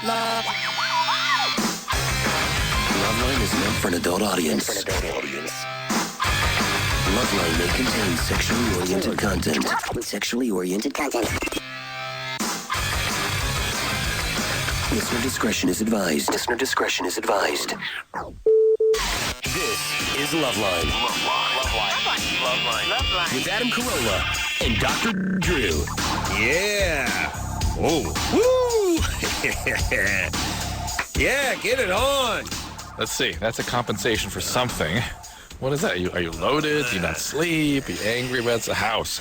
Loveline is meant for an adult audience. Loveline may contain sexually oriented content. Listener discretion is advised. This is Loveline. Loveline. With Adam Carolla and Dr. Drew. Yeah. Oh. Woo. Yeah, get it on. Let's see. That's a compensation for something. What is that? Are you loaded? Do you not sleep? Are you angry about it? It's a house.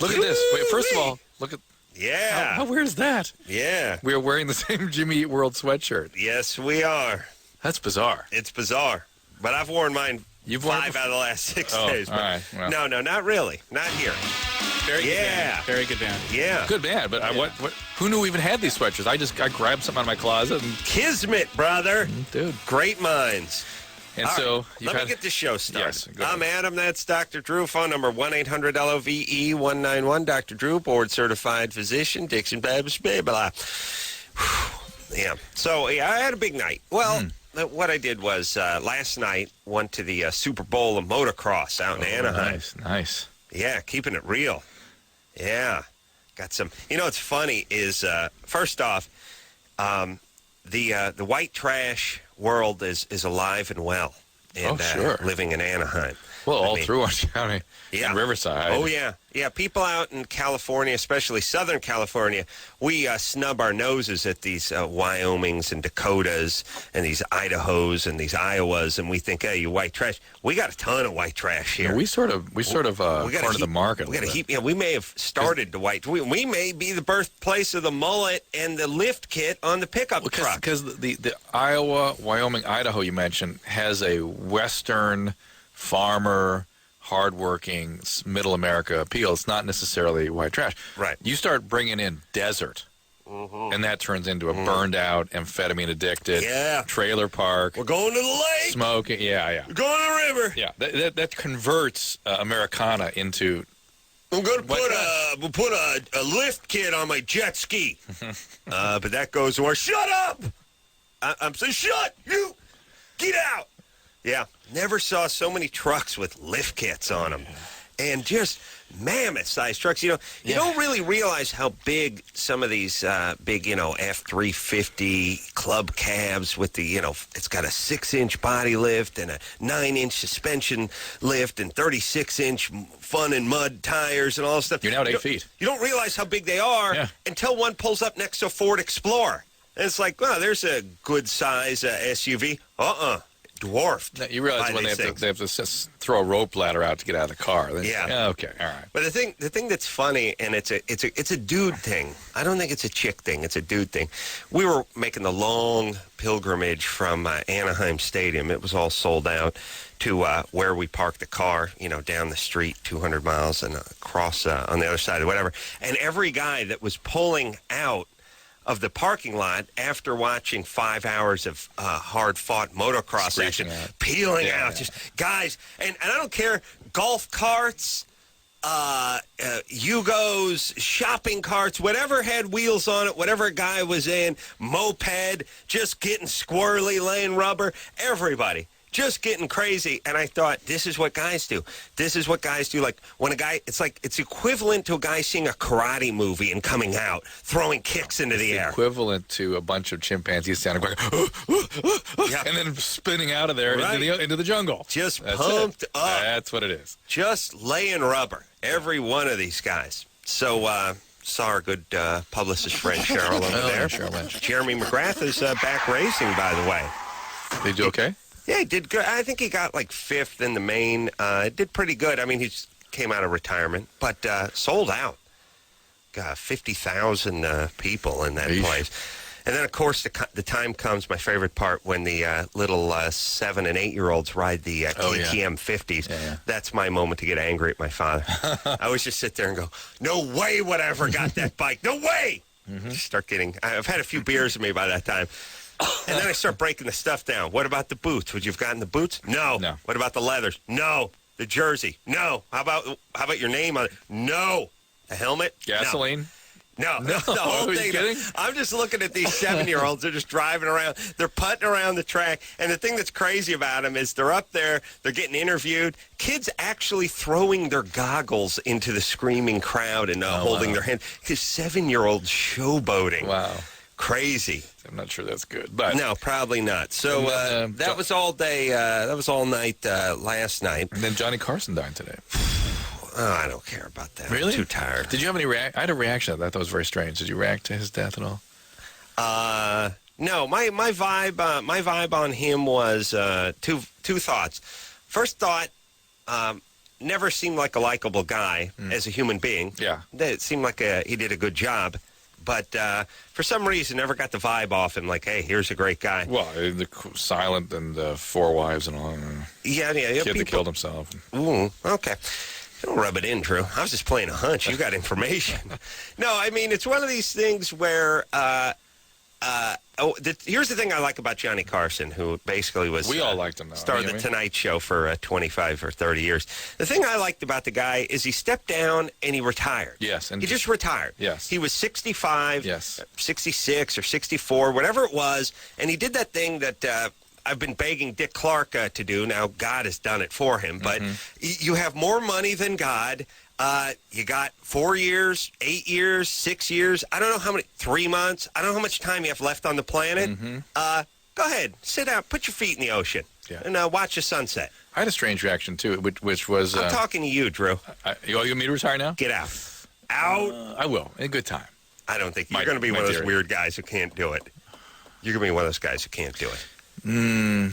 Look at this. Wait, first of all, look at... Yeah. How weird is that? Yeah. We are wearing the same Jimmy Eat World sweatshirt. Yes, we are. That's bizarre. It's bizarre. But I've worn mine five out of the last 6 days. All right. Well. No, not really. Not here. Very good band. Very good band. Yeah. Good band, but what? Who knew we even had these sweatshirts? I grabbed something out of my closet and... Kismet, brother. Dude. Great minds. And all so... right, let me get the show started. Yes, I'm Adam. That's Dr. Drew. Phone number 1-800-LOVE-191. Dr. Drew, board-certified physician. Dixon Baptist, blah, blah. Yeah. So, I had a big night. Well... What I did was last night went to the Super Bowl of motocross out in Anaheim. Nice. Yeah, keeping it real. Yeah, got some. You know what's funny is first off, the white trash world is alive and well. And, sure. Living in Anaheim. Well, all through Orange County and Riverside. Oh, yeah. Yeah, people out in California, especially Southern California, we snub our noses at these Wyomings and Dakotas and these Idahos and these Iowas, and we think, hey, you white trash. We got a ton of white trash here. Yeah, we sort of part of the market. We got to heap. Yeah, we may have started the white. We may be the birthplace of the mullet and the lift kit on the pickup truck. Because the Iowa, Wyoming, Idaho you mentioned has a Western farmer, hardworking, middle America appeal. It's not necessarily white trash. Right. You start bringing in desert, and that turns into a burned-out, amphetamine-addicted trailer park. We're going to the lake. Smoking. Yeah. We're going to the river. Yeah. That converts Americana into... I'm going to put a lift kit on my jet ski. But that goes where... Shut up! I'm saying, shut! You! Get out! Yeah, never saw so many trucks with lift kits on them. And just mammoth-sized trucks. You know, you don't really realize how big some of these big, F-350 club cabs with the, it's got a 6-inch body lift and a 9-inch suspension lift and 36-inch fun and mud tires and all that stuff. You're now at 8 feet. You don't realize how big they are until one pulls up next to a Ford Explorer. And it's like, well, there's a good-size SUV. Dwarfed. Now, you realize when they have to throw a rope ladder out to get out of the car. Okay, all right. But the thing that's funny, and it's a dude thing. I don't think it's a chick thing. It's a dude thing. We were making the long pilgrimage from Anaheim Stadium. It was all sold out to where we parked the car. Down the street, 200 miles, and across on the other side, or whatever. And every guy that was pulling out of the parking lot after watching 5 hours of hard-fought motocross action, peeling out. Just guys, and I don't care, golf carts, Yugos, shopping carts, whatever had wheels on it, whatever a guy was in, moped, just getting squirrely, laying rubber, everybody. Just getting crazy, and I thought, this is what guys do. This is what guys do. Like, when a guy, it's equivalent to a guy seeing a karate movie and coming out, throwing kicks into the air. Equivalent to a bunch of chimpanzees standing going, and then spinning out of there into the jungle. Just pumped up. That's what it is. Just laying rubber, every one of these guys. So, saw our good publicist friend Cheryl over there. Jeremy McGrath is back racing, by the way. Did he do okay? Yeah, he did good. I think he got like 5th in the main. Did pretty good. I mean, he came out of retirement, but sold out. Got 50,000 people in that place. And then, of course, the time comes, my favorite part, when the little 7- and 8-year-olds ride the KTM 50s. Yeah. That's my moment to get angry at my father. I always just sit there and go, no way would I ever got that bike. No way! Just start getting... I've had a few beers in me by that time. And then I start breaking the stuff down. What about the boots? Would you have gotten the boots? No. What about the leathers? No. The jersey? No. How about your name on it? No. The helmet? Gasoline? No, the whole are you thing. kidding? I'm just looking at these 7-year-olds. They're just driving around. They're putting around the track. And the thing that's crazy about them is they're up there. They're getting interviewed. Kids actually throwing their goggles into the screaming crowd and holding their hand. Because 7-year-olds showboating. Wow. Crazy. I'm not sure that's good. But No, probably not. So that was all day. That was all night last night. And then Johnny Carson died today. Oh, I don't care about that. Really? I'm too tired. Did you have any I had a reaction to that. That was very strange. Did you react to his death at all? No, my vibe on him was two thoughts. First thought, never seemed like a likable guy as a human being. Yeah. It seemed like he did a good job. But for some reason, never got the vibe off him. Like, hey, here's a great guy. Well, the Silent and 4 Wives and all. Yeah. Kid that killed himself. Ooh, okay. Don't rub it in, Drew. I was just playing a hunch. You got information. No, I mean, it's one of these things where here's the thing I like about Johnny Carson, who basically was... We all liked him, though. Started the Tonight Show for 25 or 30 years. The thing I liked about the guy is he stepped down and he retired. Yes. And he just retired. Yes. He was 65, Yes. 66 or 64, whatever it was, and he did that thing that... I've been begging Dick Clark to do. Now, God has done it for him. But you have more money than God. You got 4 years, 8 years, 6 years. I don't know how many, 3 months. I don't know how much time you have left on the planet. Go ahead. Sit down. Put your feet in the ocean. Yeah. And watch the sunset. I had a strange reaction, too, which was... I'm talking to you, Drew. You want me to retire now? Get out. Out. I will. In good time. I don't think you're going to be one of those weird guys who can't do it. You're going to be one of those guys who can't do it. I'm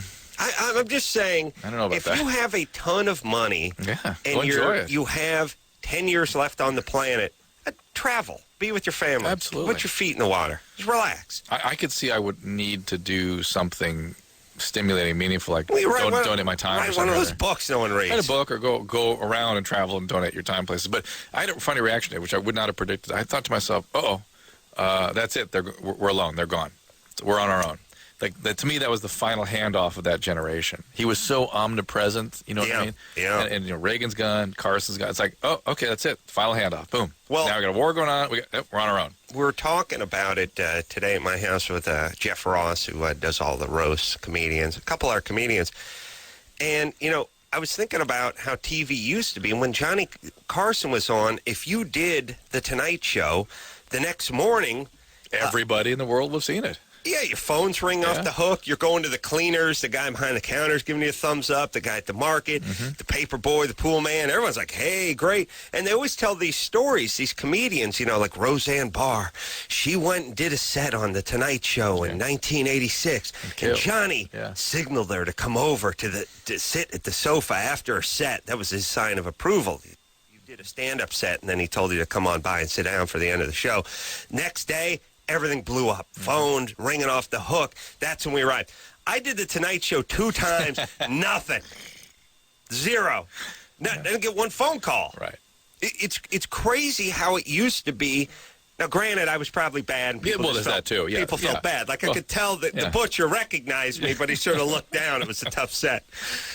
just saying, I don't know about if that. you have a ton of money and you have 10 years left on the planet, travel. Be with your family. Absolutely. Put your feet in the water. Just relax. I could see I would need to do something stimulating, meaningful, like donate my time or Write something. one of those books no one reads. Write a book or go around and travel and donate your time places. But I had a funny reaction to it, which I would not have predicted. I thought to myself, that's it. We're alone. They're gone. We're on our own. Like to me, that was the final handoff of that generation. He was so omnipresent, you know what I mean? Yeah. And Reagan's gone, Carson's gone. It's like, oh, okay, that's it. Final handoff. Boom. Well, now we got a war going on. We're on our own. We're talking about it today at my house with Jeff Ross, who does all the roasts, comedians, a couple of our comedians. And, I was thinking about how TV used to be. And when Johnny Carson was on, if you did The Tonight Show, the next morning... Everybody in the world would have seen it. Yeah, your phone's ring off the hook. You're going to the cleaners. The guy behind the counter is giving you a thumbs up. The guy at the market, the paper boy, the pool man. Everyone's like, hey, great. And they always tell these stories, these comedians, like Roseanne Barr. She went and did a set on The Tonight Show in 1986. And Johnny signaled her to come over to sit at the sofa after her set. That was his sign of approval. You did a stand-up set, and then he told you to come on by and sit down for the end of the show. Next day, everything blew up. Phone ringing off the hook. That's when we arrived. I did The Tonight Show 2 times. Nothing. 0. Didn't get one phone call. Right. It's crazy how it used to be. Now, granted, I was probably bad. And people there's that too. Yeah. People felt bad. Like I could tell that the butcher recognized me, but he sort of looked down. It was a tough set.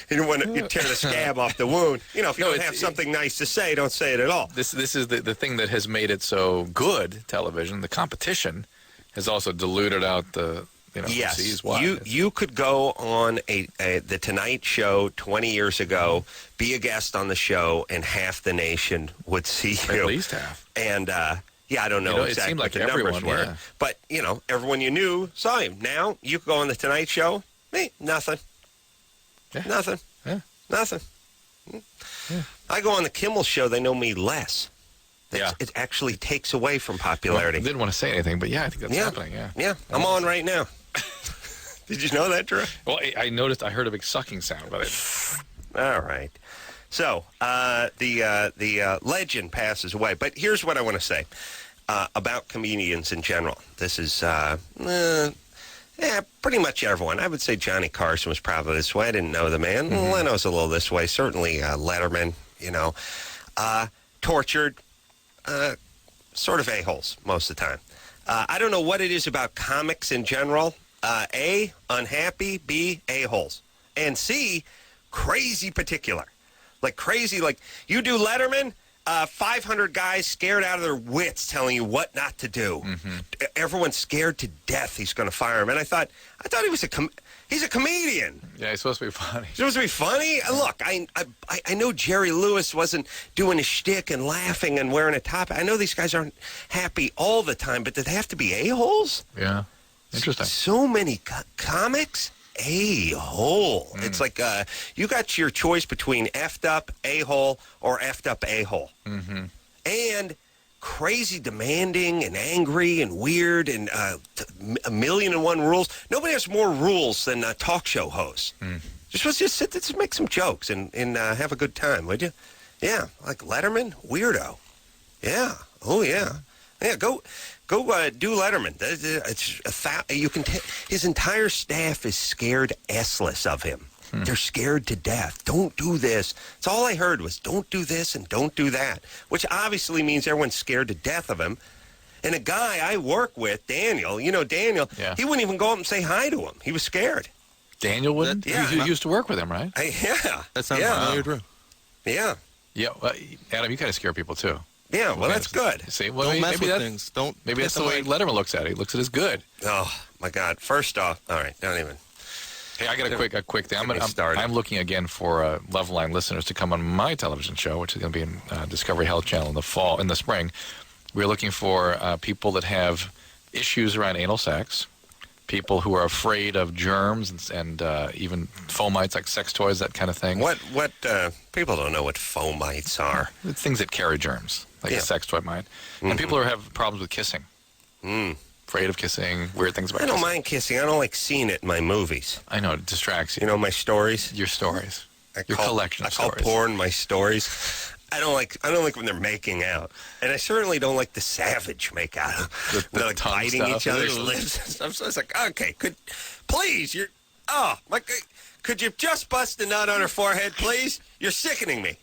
He didn't want to tear the scab off the wound. If you don't have something nice to say, don't say it at all. This is the thing that has made it so good, television. The competition has also diluted out the, yes. You could go on the Tonight Show 20 years ago, be a guest on the show, and half the nation would see you. At least half. And, I don't know exactly it seemed like what the numbers were. Yeah. But, everyone you knew saw him. Now, you could go on the Tonight Show, nothing. Yeah. Nothing. Yeah. Nothing. Yeah. I go on the Kimmel Show, they know me less. It actually takes away from popularity. Well, I didn't want to say anything, but I think that's happening, Yeah, I'm on right now. Did you know that, Drew? Well, I heard a big sucking sound, but All right. So, the legend passes away. But here's what I want to say about comedians in general. This is, pretty much everyone. I would say Johnny Carson was probably this way. I didn't know the man. Leno's a little this way. Certainly Letterman, tortured, sort of a-holes most of the time. I don't know what it is about comics in general. A, unhappy. B, a-holes. And C, crazy particular. Like crazy, like you do Letterman, 500 guys scared out of their wits telling you what not to do. Everyone's scared to death he's going to fire him. And I thought he was he's a comedian. Yeah, he's supposed to be funny. He's supposed to be funny? Look, I know Jerry Lewis wasn't doing his shtick and laughing and wearing a top. I know these guys aren't happy all the time, but did they have to be a-holes? Yeah. Interesting. So many comics? A-hole. It's like you got your choice between effed up a-hole or effed up a-hole. And crazy demanding and angry and weird and a million and one rules. Nobody has more rules than talk show hosts. You're supposed to just sit there and make some jokes and have a good time, would you? Yeah, like Letterman, weirdo. Yeah. Oh, yeah. Yeah, go do Letterman. His entire staff is scared assless of him. They're scared to death. Don't do this. That's all I heard was don't do this and don't do that, which obviously means everyone's scared to death of him. And a guy I work with, Daniel, he wouldn't even go up and say hi to him. He was scared. Daniel wouldn't? Yeah. You used to work with him, right? Yeah. That sounds familiar, Drew. Yeah. Yeah. Well, Adam, you kind of scare people, too. Yeah, well, that's good. See, well, Don't mess maybe with that, things. Don't. maybe that's the way Letterman looks at it. He looks at it as good. Oh, my God. First off, all right, don't even. Hey, I got a quick thing. Started. I'm looking again for Loveline listeners to come on my television show, which is going to be in Discovery Health Channel in the spring. We're looking for people that have issues around anal sex, people who are afraid of germs and even fomites like sex toys, that kind of thing. What people don't know what fomites are. It's things that carry germs, like a sex toy might. And people who have problems with kissing. Afraid of kissing, weird things about I don't kissing. mind kissing. I don't like seeing it in my movies. I know, it distracts you. You know, my stories. Your stories. Your collection of I call stories. porn my stories. I don't like when they're making out, and I certainly don't like the savage make out. They're like tongue biting stuff. each other's lips and stuff. So it's like, okay, could you just bust a nut on her forehead, please? You're sickening me.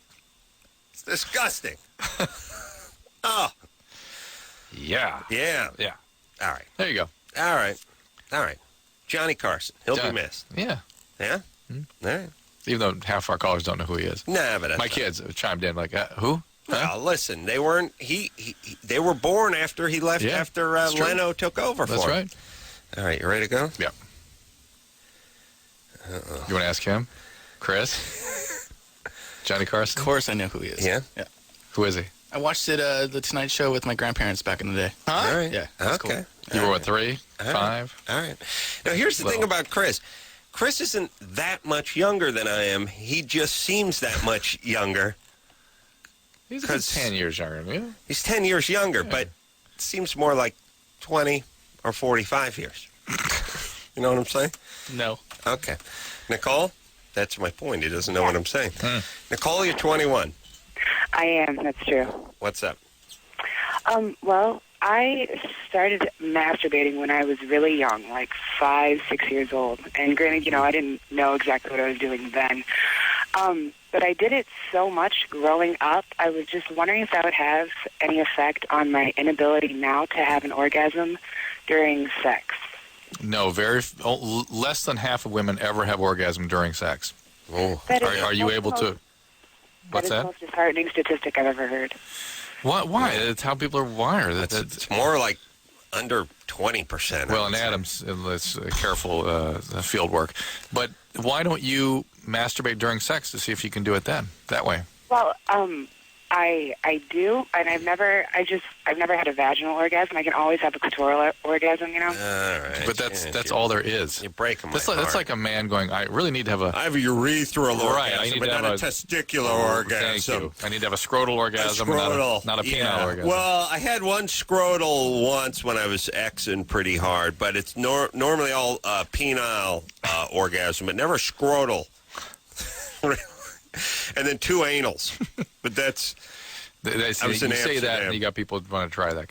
It's disgusting. Oh, Yeah. yeah. Yeah. All right. There you go. All right. Johnny Carson. He'll be missed. Yeah. Yeah? All right. Even though half our callers don't know who he is. Nah, but that's My not- kids chimed in like, who? Well, listen, they weren't. They were born after he left. Yeah, after that's true. Leno took over for That's him. right. All right, you ready to go? Yeah. You want to ask him? Chris? Johnny Carson? Of course, I know who he is. Yeah. Who is he? I watched it, the Tonight Show with my grandparents back in the day. All right. Yeah. That's Okay. cool. You were what, 3? All right. 5? All right. Now, here's the thing Little. about Chris. Chris isn't that much younger than I am. He just seems that much younger. He's a good 10 years younger than you. He's 10 years younger, but seems more like 20 or 45 years. You know what I'm saying? No. Okay. Nicole, that's my point. He doesn't know what I'm saying. Nicole, you're 21. I am. That's true. What's up? Well, I started masturbating when I was really young, like 5, 6 years old. And granted, I didn't know exactly what I was doing then. But I did it so much growing up, I was just wondering if that would have any effect on my inability now to have an orgasm during sex. No, less than half of women ever have orgasm during sex. Oh. Are you able to? What's that? That is the most disheartening statistic I've ever heard. Why? It's how people are wired. It's more like under 20%. Well, in Adam's, it's careful field work. But why don't you masturbate during sex to see if you can do it that way? Well, I do, and I've never had a vaginal orgasm. I can always have a clitoral orgasm, All right. But that's all there is. You're breaking my That's like a man going, I really need to have I have a urethral Right, orgasm, I need but to not have a testicular orgasm. Thank you. I need to have a scrotal orgasm, and not a penile orgasm. Well, I had one scrotal once when I was Xing pretty hard, but it's normally all penile orgasm, but never scrotal. And then 2 anals. But that's... You say Amsterdam. that, and you got people who want to try that.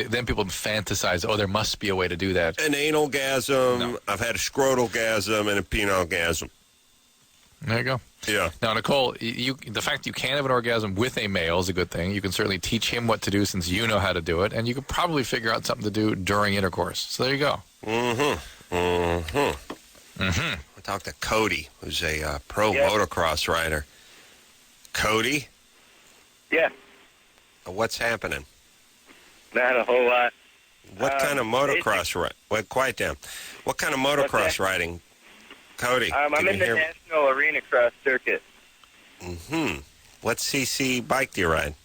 Then people fantasize, there must be a way to do that. An anal-gasm, No. I've had a scrotal-gasm, and a penile-gasm. There you go. Yeah. Now, Nicole, the fact you can have an orgasm with a male is a good thing. You can certainly teach him what to do since you know how to do it, and you could probably figure out something to do during intercourse. So there you go. I talked to Cody, who's a pro motocross rider. Cody? Yeah. What's happening? Not a whole lot. What kind of motocross ride? Wait, quiet down. What kind of motocross riding? Cody, I'm can in you the hear me? National Arena Cross Circuit. What CC bike do you ride?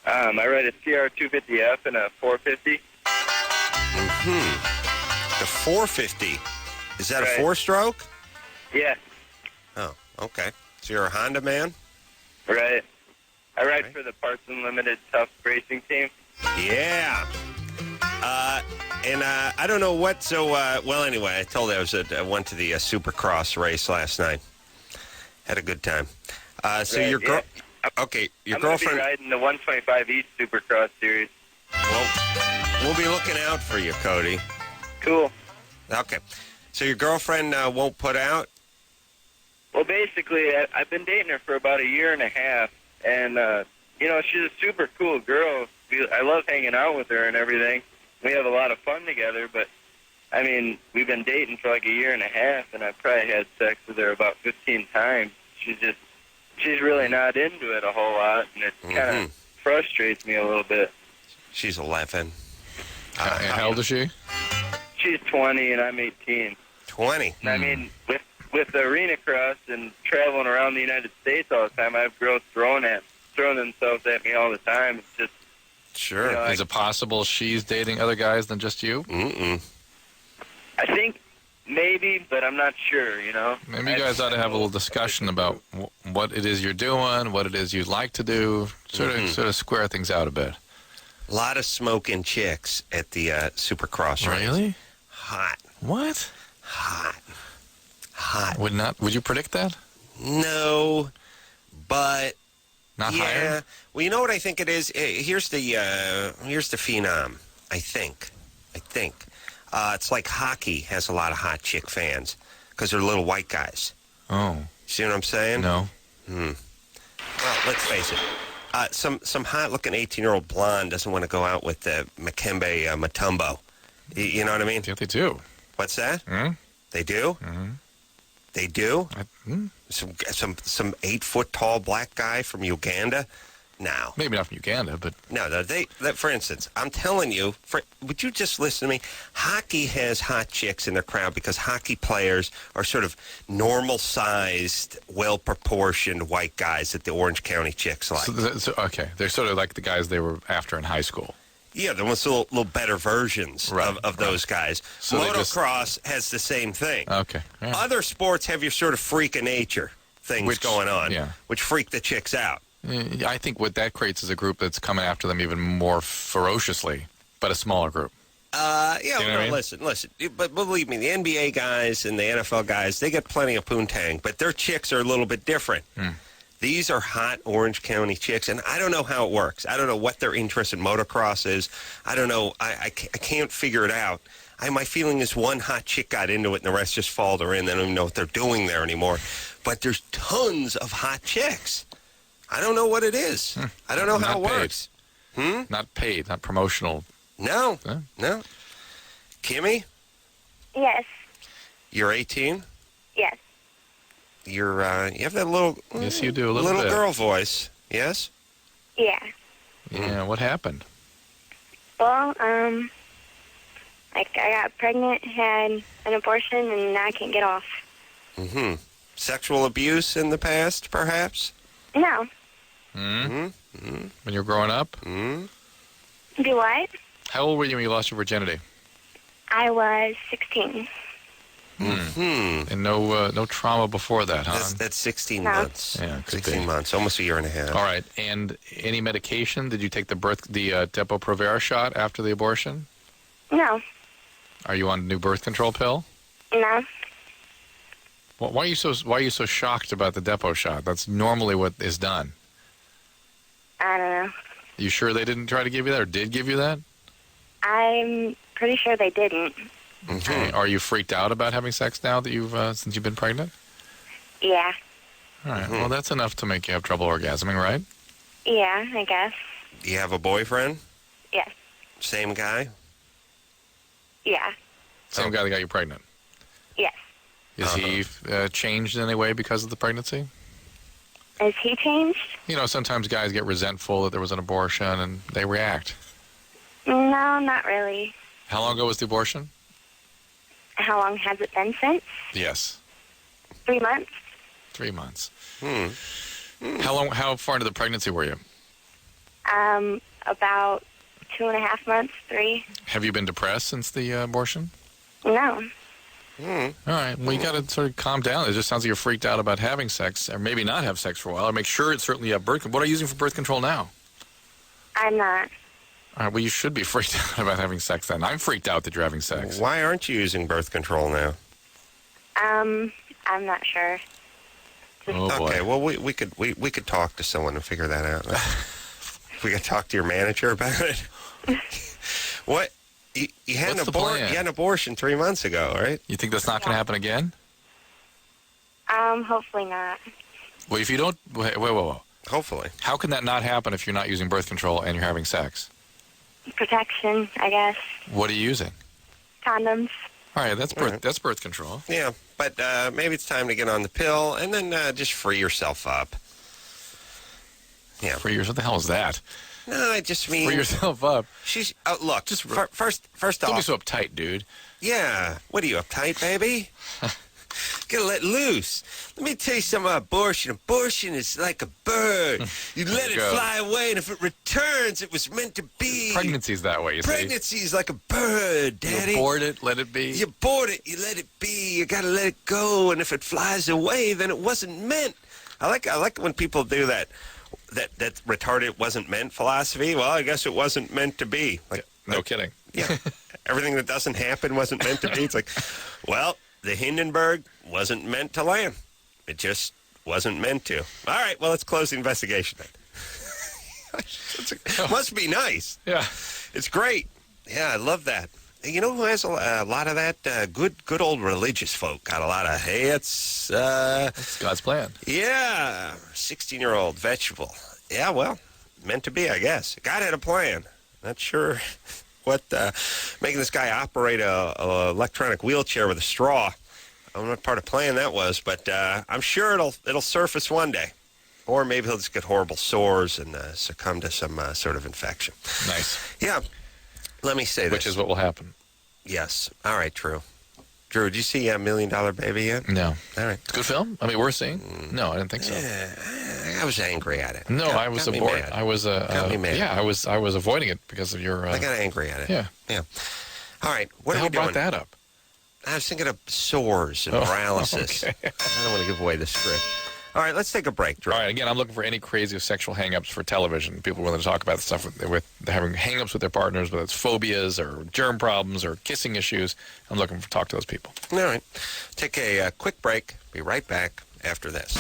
I ride a CR250F and a 450. The 450. Is that a Right. 4-stroke? Yeah, Oh, okay. So you're a Honda man? right. I ride Right. for the Parts Unlimited Tough Racing Team. Yeah. I don't know what. So, well, anyway, I told you I went to the Supercross race last night. Had a good time. So Right, your girl. yeah. Okay, your I'm going to be girlfriend. riding the 125 East Supercross Series. Well, we'll be looking out for you, Cody. Cool. Okay. So your girlfriend won't put out? Well, basically, I've been dating her for about a year and a half, and, she's a super cool girl. I love hanging out with her and everything. We have a lot of fun together, but, I mean, we've been dating for like a year and a half, and I've probably had sex with her about 15 times. She's really not into it a whole lot, and it kind of frustrates me a little bit. She's 11. And how old is she? She's 20, and I'm 18. 20. And I mean, with the arena cross and traveling around the United States all the time, I have girls throwing themselves at me all the time. It's just, Sure. you know, Is it possible she's dating other guys than just you? I think maybe, but I'm not sure, Maybe you guys ought to have a little discussion about what it is you're doing, what it is you'd like to do, sort of square things out a bit. A lot of smoking chicks at the Supercross race. Really? Hot. What? Hot. Would you predict that? No, but Not yeah. higher? Well, you know what I think it is. Here's the phenom. I think. It's like hockey has a lot of hot chick fans because they're little white guys. Oh, See what I'm saying? no. Well, let's face it. Some hot-looking 18-year-old blonde doesn't want to go out with Makembe Mutombo. You know what I mean? I think they do. What's that? Hmm? They do? They do? Some 8-foot-tall black guy from Uganda? No. Maybe not from Uganda, but No, for instance, I'm telling you, would you just listen to me? Hockey has hot chicks in their crowd because hockey players are sort of normal-sized, well-proportioned white guys that the Orange County chicks like. okay. They're sort of like the guys they were after in high school. Yeah, they're almost little better versions Right, of those guys. So they just- Motocross has the same thing. Okay. Yeah. Other sports have your sort of freak of nature things going on, which freak the chicks out. I think what that creates is a group that's coming after them even more ferociously, but a smaller group. Yeah, You know what I mean? listen. But believe me, the NBA guys and the NFL guys, they get plenty of poontang, but their chicks are a little bit different. These are hot Orange County chicks, and I don't know how it works. I don't know what their interest in motocross is. I don't know. I can't figure it out. My feeling is one hot chick got into it, and the rest just followed her in. They don't even know what they're doing there anymore. But there's tons of hot chicks. I don't know what it is. I don't know how it works. Not paid, not promotional. No. Huh? No. Kimmy, Yes. you're 18. Yes. You have that little Yes, you do, a little bit. girl voice. Yes. Yeah. Yeah, what happened? Well, I got pregnant, had an abortion, and now I can't get off. Sexual abuse in the past, perhaps. No. When you were growing up? Do what? How old were you when you lost your virginity? I was 16. And no trauma before that, huh? That's 16 No. months. Yeah, it could 16 be. months, almost a year and a half. All right. And any medication? Did you take the Depo-Provera shot after the abortion? No. Are you on a new birth control pill? No. Well, why are you so shocked about the Depo shot? That's normally what is done. I don't know. You sure they didn't try to give you that or did give you that? I'm pretty sure they didn't. Okay. Are you freaked out about having sex now that since you've been pregnant? Yeah. All right. Well, that's enough to make you have trouble orgasming, right? Yeah, I guess. Do you have a boyfriend? Yes. Same guy? Yeah. Same guy that got you pregnant. Yes. Is he changed in any way because of the pregnancy? Is he changed? You know, sometimes guys get resentful that there was an abortion and they react. No, not really. How long ago was the abortion? How long has it been since? Yes. 3 months. 3 months. How far into the pregnancy were you? About 2.5 months, 3. Have you been depressed since the abortion? No. All right. Well, you got to sort of calm down. It just sounds like you're freaked out about having sex, or maybe not have sex for a while, or make sure it's certainly you have birth control. What are you using for birth control now? I'm not. All right. Well, you should be freaked out about having sex then. I'm freaked out that you're having sex. Why aren't you using birth control now? I'm not sure. Oh boy. Okay, well, we could talk to someone and figure that out. We could talk to your manager about it. What? You had What's the plan? You had an abortion 3 months ago, right? You think that's not going to happen again? Hopefully not. Well, if you don't, wait. Hopefully. How can that not happen if you're not using birth control and you're having sex? Protection, I guess. What are you using? Condoms. All right, that's birth control. Yeah, but maybe it's time to get on the pill and then just free yourself up. Yeah. Free yourself? What the hell is that? No, I just mean... Free yourself up. She's... look, Just first Don't be off... so uptight, dude. Yeah. What are you, uptight, baby? Gotta let loose. Let me tell you something about abortion. Abortion is like a bird. You let it go. fly away, and if it returns, it was meant to be. Pregnancy's that way, you see. Pregnancy is like a bird, Daddy. You abort it, let it be. You abort it, you let it be. You gotta let it go, and if it flies away, then it wasn't meant. I like when people do that retarded wasn't meant philosophy. Well, I guess it wasn't meant to be. No kidding. Yeah. Everything that doesn't happen wasn't meant to be. It's like, well, the Hindenburg wasn't meant to land. It just wasn't meant to. All right, well, let's close the investigation then. Must be nice. Yeah. It's great. Yeah, I love that. You know who has a lot of that? Good old religious folk got a lot of, hey, it's... It's God's plan. Yeah, 16-year-old vegetable. Yeah, well, meant to be, I guess. God had a plan. Not sure what making this guy operate a electronic wheelchair with a straw. I don't know what part of plan that was, but I'm sure it'll surface one day. Or maybe he'll just get horrible sores and succumb to some sort of infection. Nice. Yeah. Let me say this. Which is what will happen. Yes. All right, Drew. Drew, did you see $1 Million Baby yet? No. All right. Good film? I mean, worth seeing? No, I didn't think so. Yeah, I was angry at it. No, I was got me bored. mad. I was Got me mad. Yeah, I was avoiding it because of your I got angry at it. Yeah. Yeah. All right. What The are hell we doing? brought that up? I was thinking of sores and paralysis. okay. I don't want to give away the script. All right, let's take a break, Drew. All right, again, I'm looking for any crazy sexual hang-ups for television. People willing to talk about stuff with having hang-ups with their partners, whether it's phobias or germ problems or kissing issues. I'm looking for talk to those people. All right. Take a quick break. Be right back after this.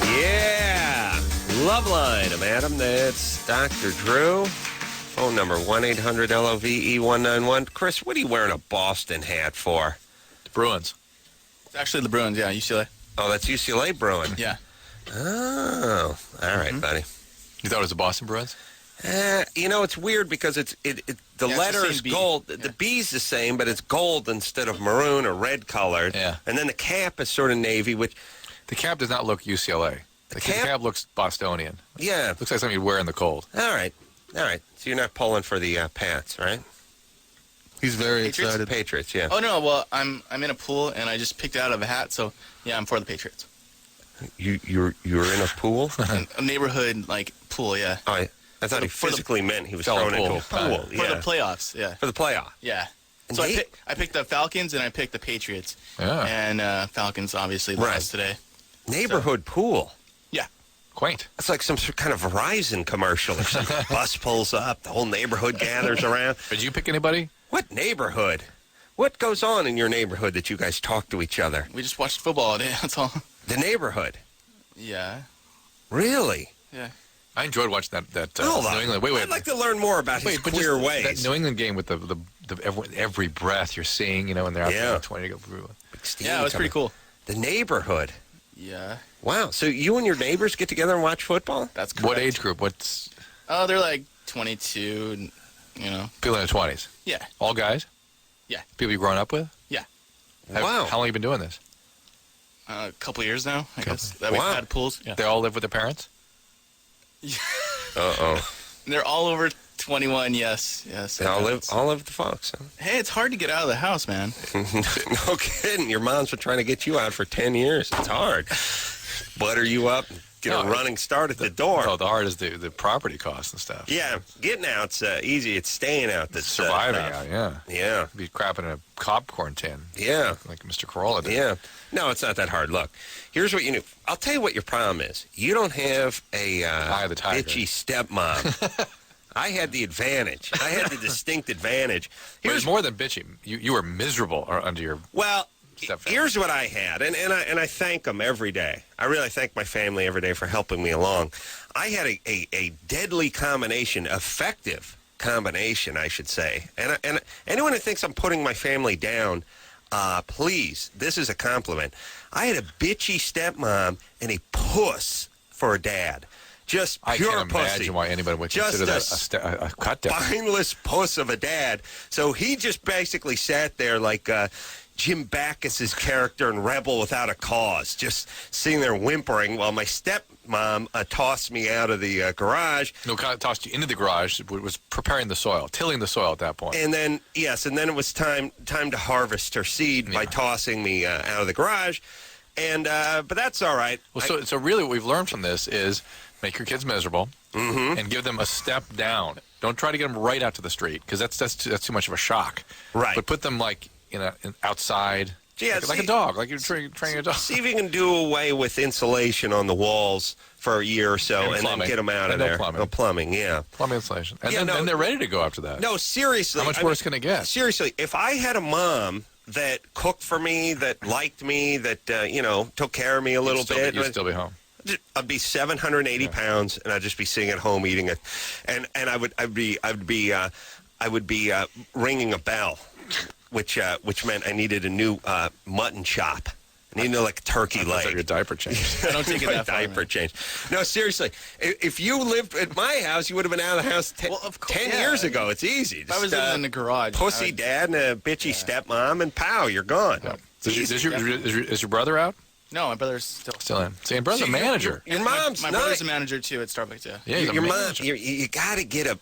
Yeah. Loveline. I'm Adam. That's Dr. Drew. Phone number 1-800-LOVE-191. Chris, what are you wearing a Boston hat for? The Bruins. It's actually the Bruins, yeah, UCLA. Oh, that's UCLA Bruin. Yeah. Oh, all right, buddy. You thought it was the Boston Bruins? You know, it's weird because the Yeah, it's letter the is same B. gold. Yeah. The B's the same, but it's gold instead of maroon or red colored. Yeah. And then the cap is sort of navy, which, The cap does not look UCLA. The cap? cap looks Bostonian. yeah. Looks like something you'd wear in the cold. All right. All right. So you're not pulling for the Pats, right? He's very Patriots? Patriots, yeah. Oh, no, well, I'm in a pool, and I just picked it out of a hat, so, yeah, I'm for the Patriots. You're in a pool? A neighborhood, pool, yeah. Oh, I thought he for the- physically meant he was Fell thrown pool. into a pool. For Yeah. the playoffs, yeah. For the playoff. Yeah. And So they- I picked the Falcons, and I picked the Patriots. Yeah. And Falcons, obviously, Right. lost today. Neighborhood pool. Yeah. Quaint. It's like some kind of Verizon commercial or something. Bus pulls up, the whole neighborhood gathers around. Did you pick anybody? What neighborhood? What goes on in your neighborhood that you guys talk to each other? We just watched football all day, that's all. The neighborhood. Yeah. Really? Yeah. I enjoyed watching that Hold New on. England. Wait. I'd like to learn more about his but queer just ways. That New England game with the every breath you're seeing, and they're out Yeah. there 20 to go through. Big steam Yeah, it was pretty coming. cool. The neighborhood. Yeah. Wow. So you and your neighbors get together and watch football? That's correct. What age group? What's Oh, they're like 22, People in their 20s. Yeah. All guys? Yeah. People you've grown up with? Yeah. Wow. How long have you been doing this? A couple years now, I guess. That we've had pools. Yeah. They all live with their parents? Uh-oh. They're all over 21, yes. They all live the folks, huh? Hey, it's hard to get out of the house, man. No kidding. Your mom's been trying to get you out for 10 years. It's hard. Butter you up, get a running start at the door. Oh, the hard is the property costs and stuff. Yeah, getting out's easy. It's staying out that's Surviving tough. out, yeah. Yeah. Be crapping in a popcorn tin. Yeah. Like Mr. Carolla did. Yeah. No, it's not that hard. Look, here's what you need. I'll tell you what your problem is. You don't have a Eye of the tiger. bitchy stepmom. I had the advantage. I had the distinct advantage. But it's more than bitchy. You were miserable under your... Well, stepfamily. here's what I had, and I thank them every day. I really thank my family every day for helping me along. I had a deadly combination, effective combination, I should say. And anyone who thinks I'm putting my family down, please, this is a compliment. I had a bitchy stepmom and a puss for a dad. Just pure I can't pussy. imagine why anybody would Just consider that a cut down. Spineless puss of a dad. So he just basically sat there like Jim Backus's character in Rebel Without a Cause, just sitting there whimpering while my stepmom tossed me out of the garage. No, kind of tossed you into the garage. Was preparing the soil, tilling the soil at that point. And then, and then it was time to harvest her seed by tossing me out of the garage. And but that's all right. Well, so really what we've learned from this is make your kids miserable and give them a step down. Don't try to get them right out to the street because that's too much of a shock. Right. But put them like outside. Yeah, like a dog, like you're training a dog. See if you can do away with insulation on the walls for a year or so and then get them out of there. Plumbing. No plumbing, yeah. Plumbing insulation. And then they're ready to go after that. No, seriously. How much worse can it get? Seriously, if I had a mom that cooked for me, that liked me, that, took care of me a little bit. You'd still be home. I'd be 780 pounds, and I'd just be sitting at home eating it, and I would be ringing a bell, which meant I needed a new mutton chop. I needed like a turkey leg. Your diaper changed. I don't take it that far. Diaper change. No, seriously. If you lived at my house, you would have been out of the house 10 years ago. It's easy. If I was living in the garage, pussy dad and a bitchy stepmom, and pow, you're gone. Yeah. Is your brother out? No, my brother's still in. See, your brother's a manager. Your mom's my brother's a manager too at Starbucks. Yeah. Yeah, your mom. You got to get a.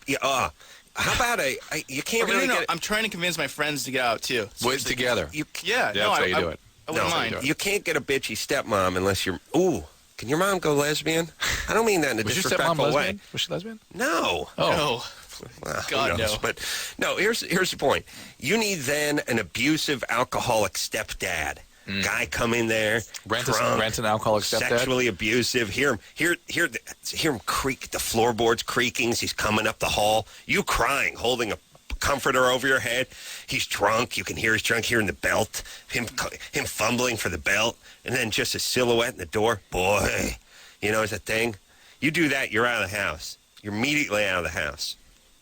How about you can't really get. I'm trying to convince my friends to get out too. Wait together. Yeah, that's how you do it. I wouldn't mind. You can't get a bitchy stepmom unless you're. Ooh, can your mom go lesbian? I don't mean that in a disrespectful way. Was she lesbian? No. Oh. No. Well, God, no. But no, here's the point. You need then an abusive alcoholic stepdad. Guy come in there, rent an alcoholic stepdad, sexually abusive. Hear him creak, the floorboards creaking as he's coming up the hall. You crying, holding a comforter over your head. He's drunk. You can hear he's drunk. Hearing the belt, him fumbling for the belt, and then just a silhouette in the door. Boy, it's a thing. You do that, you're out of the house. You're immediately out of the house.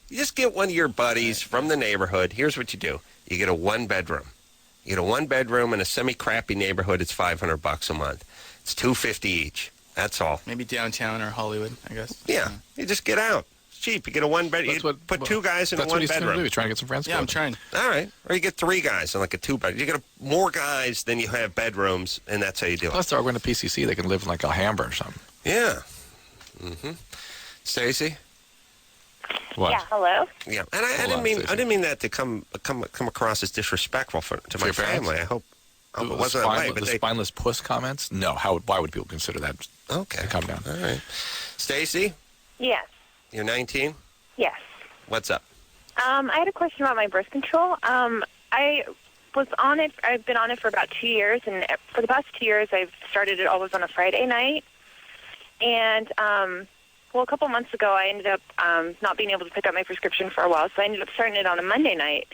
You just get one of your buddies from the neighborhood. Here's what you do: you get a 1-bedroom. You get a 1-bedroom in a semi-crappy neighborhood. It's $500 a month. It's $250 each. That's all. Maybe downtown or Hollywood, I guess. Yeah, you just get out. It's cheap. You get a 1-bedroom. You put 2 guys in a 1-bedroom. That's what he's going to do. He's trying to get some friends. Yeah, I'm trying. All right, or you get 3 guys in like a 2-bedroom. You get more guys than you have bedrooms, and that's how you do it. Plus, they're all going to PCC. They can live in like Alhambra or something. Yeah. Stacy. What? Yeah, hello? Yeah, and I didn't mean that to come across as disrespectful to my family. I hope it wasn't that way. But the spineless puss comments? No. Why would people consider that? Okay. Come down. All right. Stacy, Yes. you're 19. Yes. What's up? I had a question about my birth control. I was on it. I've been on it for about 2 years, and for the past 2 years, I've started it always on a Friday night. And a couple months ago, I ended up not being able to pick up my prescription for a while, so I ended up starting it on a Monday night.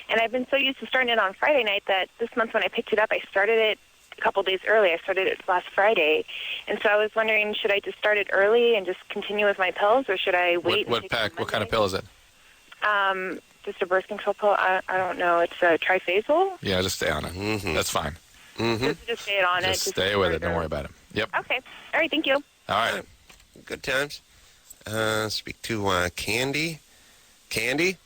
And I've been so used to starting it on Friday night that this month when I picked it up, I started it a couple days early. I started it last Friday. And so I was wondering, should I just start it early and just continue with my pills, or should I wait? What pack? What kind of pill is it? Just a birth control pill. I don't know. It's a triphasal. Yeah, just stay on it. Mm-hmm. That's fine. Just stay on it. Just stay with it. Don't worry about it. Yep. Okay. All right. Thank you. All right. Good times. Speak to Candy. Candy?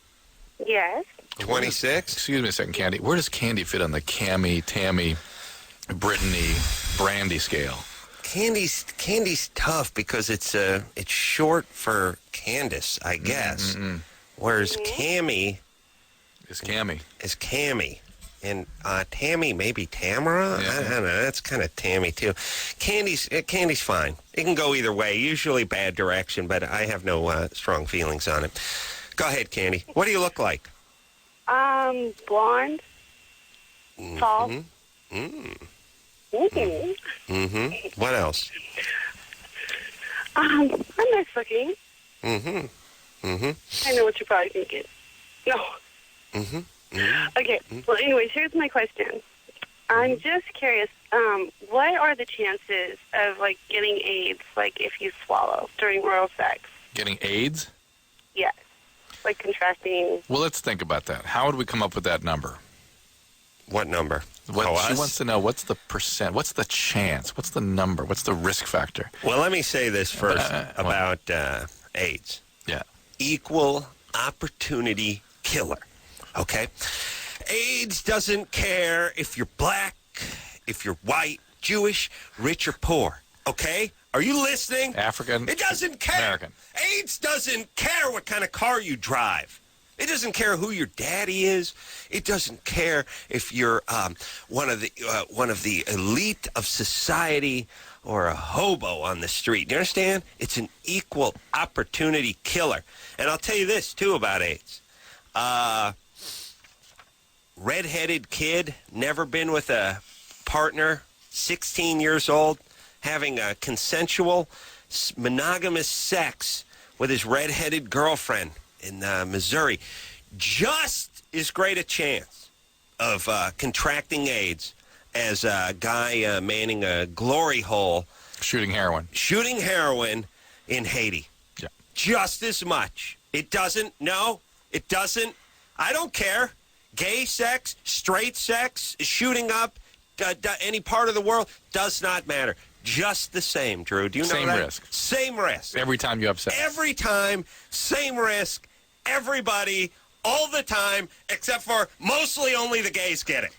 Yes. 26? Excuse me a second, Candy. Where does Candy fit on the Cammy, Tammy, Brittany, Brandy scale? Candy's tough because it's short for Candace, I guess. Whereas Cammy Is Cammy. is Cammy. And Tammy, maybe Tamara? Yeah. I don't know. That's kind of Tammy, too. Candy's fine. It can go either way. Usually bad direction, but I have no strong feelings on it. Go ahead, Candy. What do you look like? Blonde. Tall. What else? I'm nice looking. I know what you're probably thinking. No. Okay. Well, anyways, here's my question. I'm just curious. What are the chances of getting AIDS, if you swallow during oral sex? Getting AIDS? Yes. Contracting. Well, let's think about that. How would we come up with that number? What number? She us? wants to know what's the percent, what's the chance, what's the number, what's the risk factor? Well, let me say this first about AIDS. Yeah. Equal opportunity killer. Okay? AIDS doesn't care if you're black, if you're white, Jewish, rich, or poor. Okay? Are you listening? African. It doesn't care. American. AIDS doesn't care what kind of car you drive. It doesn't care who your daddy is. It doesn't care if you're one of the elite of society or a hobo on the street. You understand? It's an equal opportunity killer. And I'll tell you this, too, about AIDS. Redheaded kid, never been with a partner, 16 years old, having a consensual, monogamous sex with his redheaded girlfriend in Missouri, just as great a chance of contracting AIDS as a guy manning a glory hole. Shooting heroin in Haiti. Yeah. Just as much. It doesn't, I don't care. Gay sex, straight sex, shooting up any part of the world, does not matter. Just the same, Drew. Do you know Same that? risk. Same risk. every time you have sex. Every time, same risk. Everybody, all the time, except for mostly only the gays get it.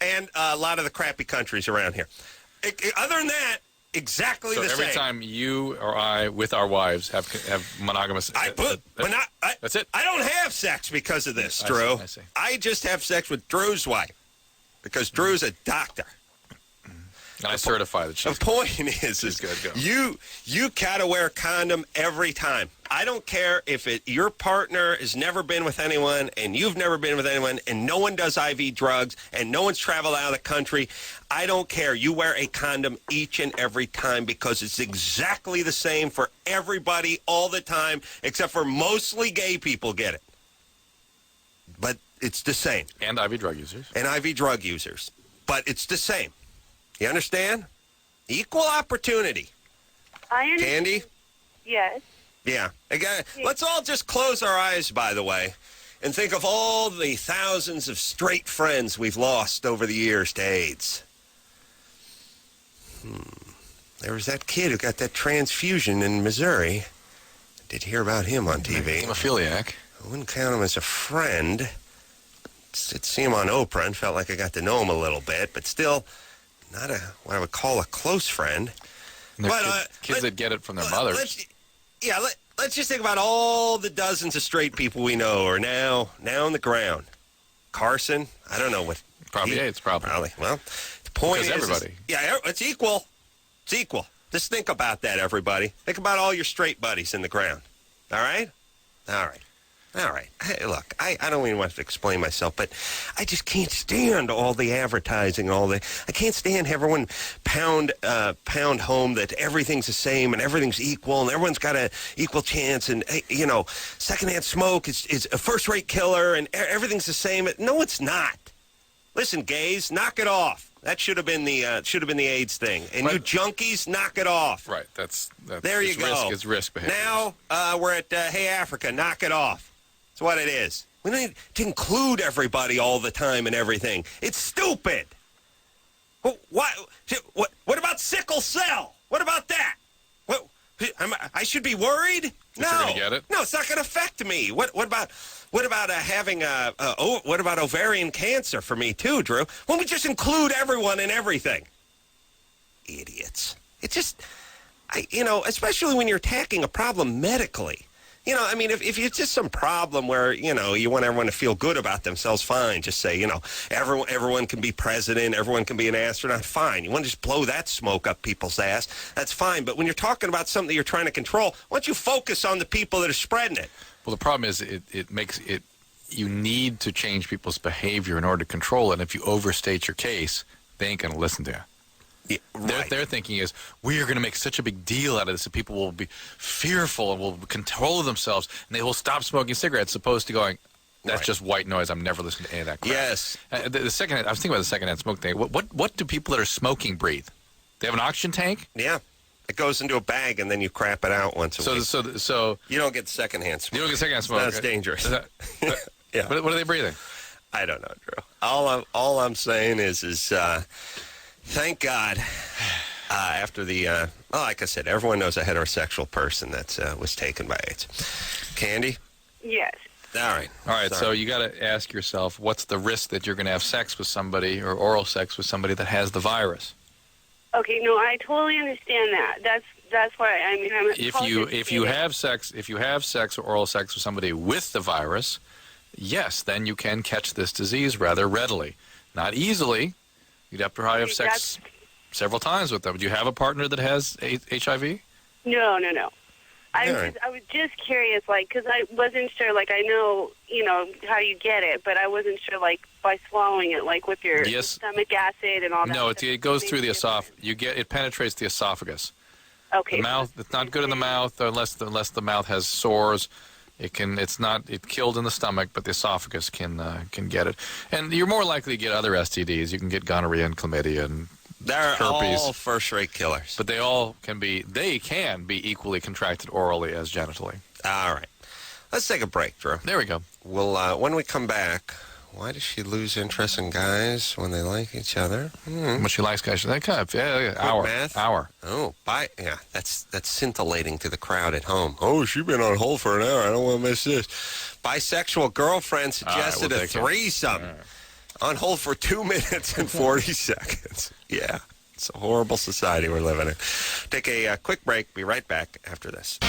And a lot of the crappy countries around here. Other than that, exactly the same. So every time you or I, with our wives, have monogamous... that's it? I don't have sex because of this, Drew. I see. I just have sex with Drew's wife because Drew's a doctor. And I certify that she's The point is good. Go. you gotta wear a condom every time. I don't care if your partner has never been with anyone and you've never been with anyone and no one does IV drugs and no one's traveled out of the country. I don't care. You wear a condom each and every time because it's exactly the same for everybody all the time, except for mostly gay people get it. But it's the same. And IV drug users. And IV drug users. But it's the same. You understand? Equal opportunity. I understand. Candy? Yes. Yeah. Again, let's all just close our eyes, by the way, and think of all the thousands of straight friends we've lost over the years to AIDS. There was that kid who got that transfusion in Missouri. I did hear about him on TV. Hemophiliac. I wouldn't count him as a friend. Did see him on Oprah and felt like I got to know him a little bit, but still not what I would call a close friend. And but kids that get it from their mothers. Let's just think about all the dozens of straight people we know are now on the ground. Carson, I don't know what. Probably AIDS, probably. Well, the point because is, everybody. It's equal. It's equal. Just think about that, everybody. Think about all your straight buddies in the ground. All right? All right. Hey, look, I don't even want to explain myself, but I just can't stand all the advertising and I can't stand everyone pound home that everything's the same and everything's equal and everyone's got an equal chance and, secondhand smoke is a first-rate killer and everything's the same. No, it's not. Listen, gays, knock it off. That should have been the AIDS thing. And you junkies, knock it off. Right. That's there you go. It's risk behavior. Now we're at Hey Africa, knock it off. That's what it is. We don't need to include everybody all the time and everything. It's stupid. What about sickle cell? What about that? I should be worried? No. You're gonna get it? No, it's not going to affect me. What about having what about ovarian cancer for me too, Drew? Why don't we just include everyone in everything? Idiots. It just, especially when you're attacking a problem medically. I mean, if it's just some problem where, you want everyone to feel good about themselves, fine. Just say, everyone can be president, everyone can be an astronaut, fine. You want to just blow that smoke up people's ass, that's fine. But when you're talking about something that you're trying to control, why don't you focus on the people that are spreading it? Well, the problem is it makes it, you need to change people's behavior in order to control it. And if you overstate your case, they ain't going to listen to you. Yeah, right. Their thinking is, we are going to make such a big deal out of this that people will be fearful and will control themselves and they will stop smoking cigarettes, opposed to going, that's just white noise. I'm never listening to any of that crap. Yes. The second, I was thinking about the secondhand smoke thing. What do people that are smoking breathe? They have an oxygen tank? Yeah. It goes into a bag and then you crap it out once a week. So you don't get secondhand smoke. You don't get secondhand smoke. That's dangerous. Yeah. What are they breathing? I don't know, Drew. All I'm saying is thank God. After the, like I said, everyone knows a heterosexual person that was taken by AIDS. Candy? Yes. All right. Sorry. So you got to ask yourself, what's the risk that you're going to have sex with somebody or oral sex with somebody that has the virus? Okay, no, I totally understand that. That's why I'm. If you have sex or oral sex with somebody with the virus, yes, then you can catch this disease rather readily. Not easily. You'd have to probably have sex several times with them. Do you have a partner that has HIV? No. I was just curious, because I wasn't sure. I know, how you get it, but I wasn't sure, by swallowing it, with your stomach acid and all that. No, it goes through the esophagus. It penetrates the esophagus. Okay. The mouth. It's not good in the mouth unless the mouth has sores. It's killed in the stomach, but the esophagus can get it. And you're more likely to get other STDs. You can get gonorrhea and chlamydia and They're herpes. all first-rate killers. But they can be equally contracted orally as genitally. All right. Let's take a break, Drew. There we go. Well, when we come back, why does she lose interest in guys when they like each other? When she likes guys, that kind of hour. Oh, that's scintillating to the crowd at home. Oh, she's been on hold for an hour. I don't want to miss this. Bisexual girlfriend suggested a threesome. On hold for 2 minutes and 40 seconds. Yeah, it's a horrible society we're living in. Take a quick break. Be right back after this.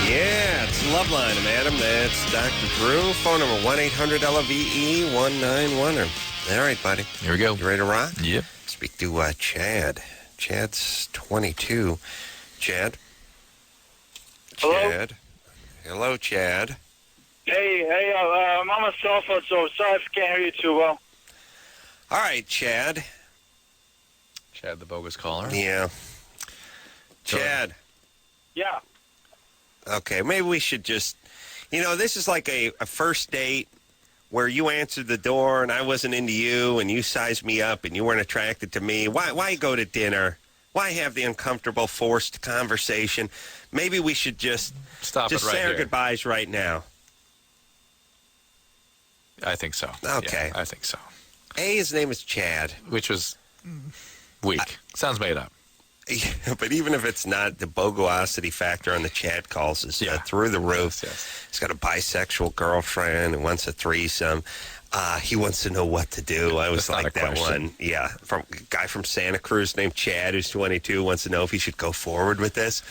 Yeah, it's Loveline, Adam. That's Dr. Drew. Phone number 1-800-LOVE-1911. All right, buddy. Here we go. You ready to rock? Yep. Speak to Chad. Chad's 22. Chad? Hello? Chad? Hello, Chad. Hey, I'm on my cell phone, so sorry if I can't hear you too well. All right, Chad. Chad, the bogus caller. Yeah. Chad. Yeah. Okay, maybe we should just, this is like a first date where you answered the door and I wasn't into you and you sized me up and you weren't attracted to me. Why go to dinner? Why have the uncomfortable, forced conversation? Maybe we should just say our goodbyes right now. I think so. Okay. Yeah, I think so. His name is Chad. Which was weak. Sounds made up. Yeah, but even if it's not, the bogosity factor on the Chad calls is through the roof. Yes. He's got a bisexual girlfriend and wants a threesome. He wants to know what to do. I was like that question. One. Yeah. From a guy from Santa Cruz named Chad, who's 22, wants to know if he should go forward with this.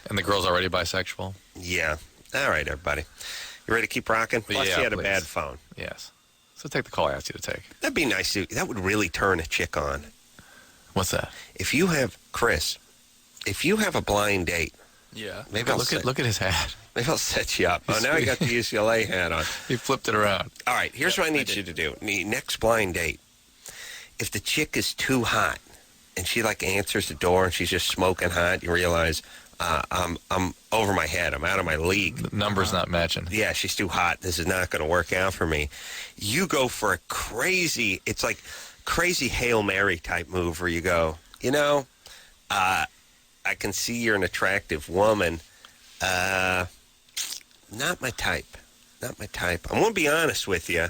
And the girl's already bisexual? Yeah. All right, everybody. You ready to keep rocking? Plus, he had a bad phone. Yes. So take the call I asked you to take. That'd be nice. That would really turn a chick on. What's that? If you have, Chris, a blind date. Yeah. Maybe look at his hat. Maybe I'll set you up. Oh, now he got the UCLA hat on. He flipped it around. All right, here's what I need you to do. Next blind date. If the chick is too hot and she answers the door and she's just smoking hot, you realize I'm over my head. I'm out of my league. The number's not matching. Yeah, she's too hot. This is not going to work out for me. You go for a crazy Hail Mary type move where you go, I can see you're an attractive woman. Not my type. I'm going to be honest with you.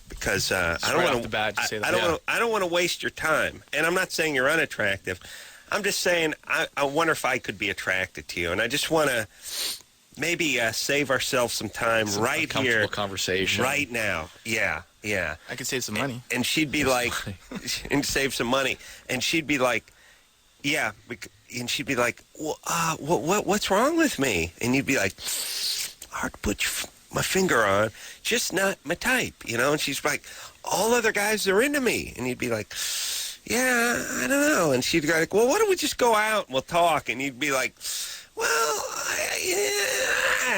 because I don't right want off the bat, just say that. I don't want to waste your time. And I'm not saying you're unattractive. I'm just saying I wonder if I could be attracted to you, and I just want to maybe save ourselves some time right here, conversation, right now. Yeah. I could save some money. And she'd be like, and save some money, and she'd be like, yeah, and she'd be like, well, what's wrong with me? And you'd be like, hard to put my finger on, just not my type, And she's like, all other guys are into me, and you'd be like, yeah, I don't know. And she'd go like, well, why don't we just go out and we'll talk? And you'd be like, well,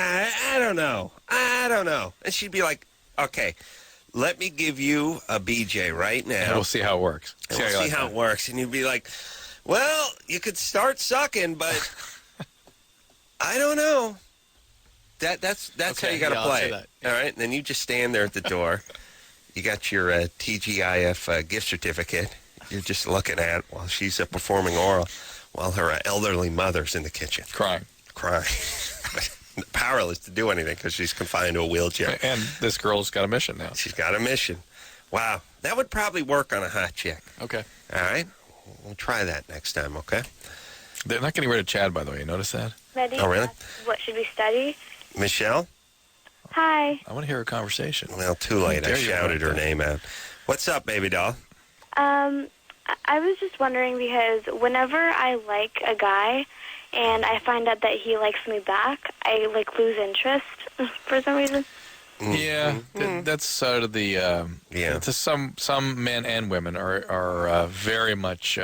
I don't know. And she'd be like, okay, let me give you a BJ right now. And we'll see how it works. We'll see how it works. And you'd be like, well, you could start sucking, but I don't know. That's Okay, how you got to yeah, I'll play say it. that. All right? And then you just stand there at the door. You got your TGIF gift certificate. You're just looking at while she's performing oral, while her elderly mother's in the kitchen. Crying. Powerless to do anything because she's confined to a wheelchair. And this girl's got a mission now. She's got a mission. Wow. That would probably work on a hot chick. Okay. All right? We'll try that next time, okay? They're not getting rid of Chad, by the way. You notice that? Ready? Oh, really? What should we study? Michelle? Hi. I want to hear a conversation. Well, too late. I dare you shouted about her that? name out. What's up, baby doll? I was just wondering because whenever I like a guy and I find out that he likes me back, I lose interest for some reason. Yeah, that's sort of the to some men and women are very much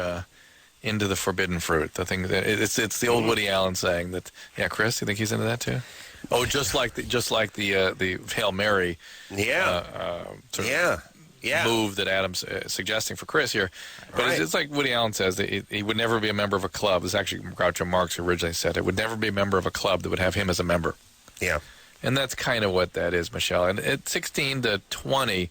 into the forbidden fruit. The thing that it's the old Woody Allen saying that. Yeah, Chris, you think he's into that too? Oh, just like the Hail Mary. Move that Adam's suggesting for Chris here. But it's like Woody Allen says that he would never be a member of a club. This is actually Groucho Marx who originally said it. Would never be a member of a club that would have him as a member. Yeah. And that's kind of what that is, Michelle. And at 16 to 20,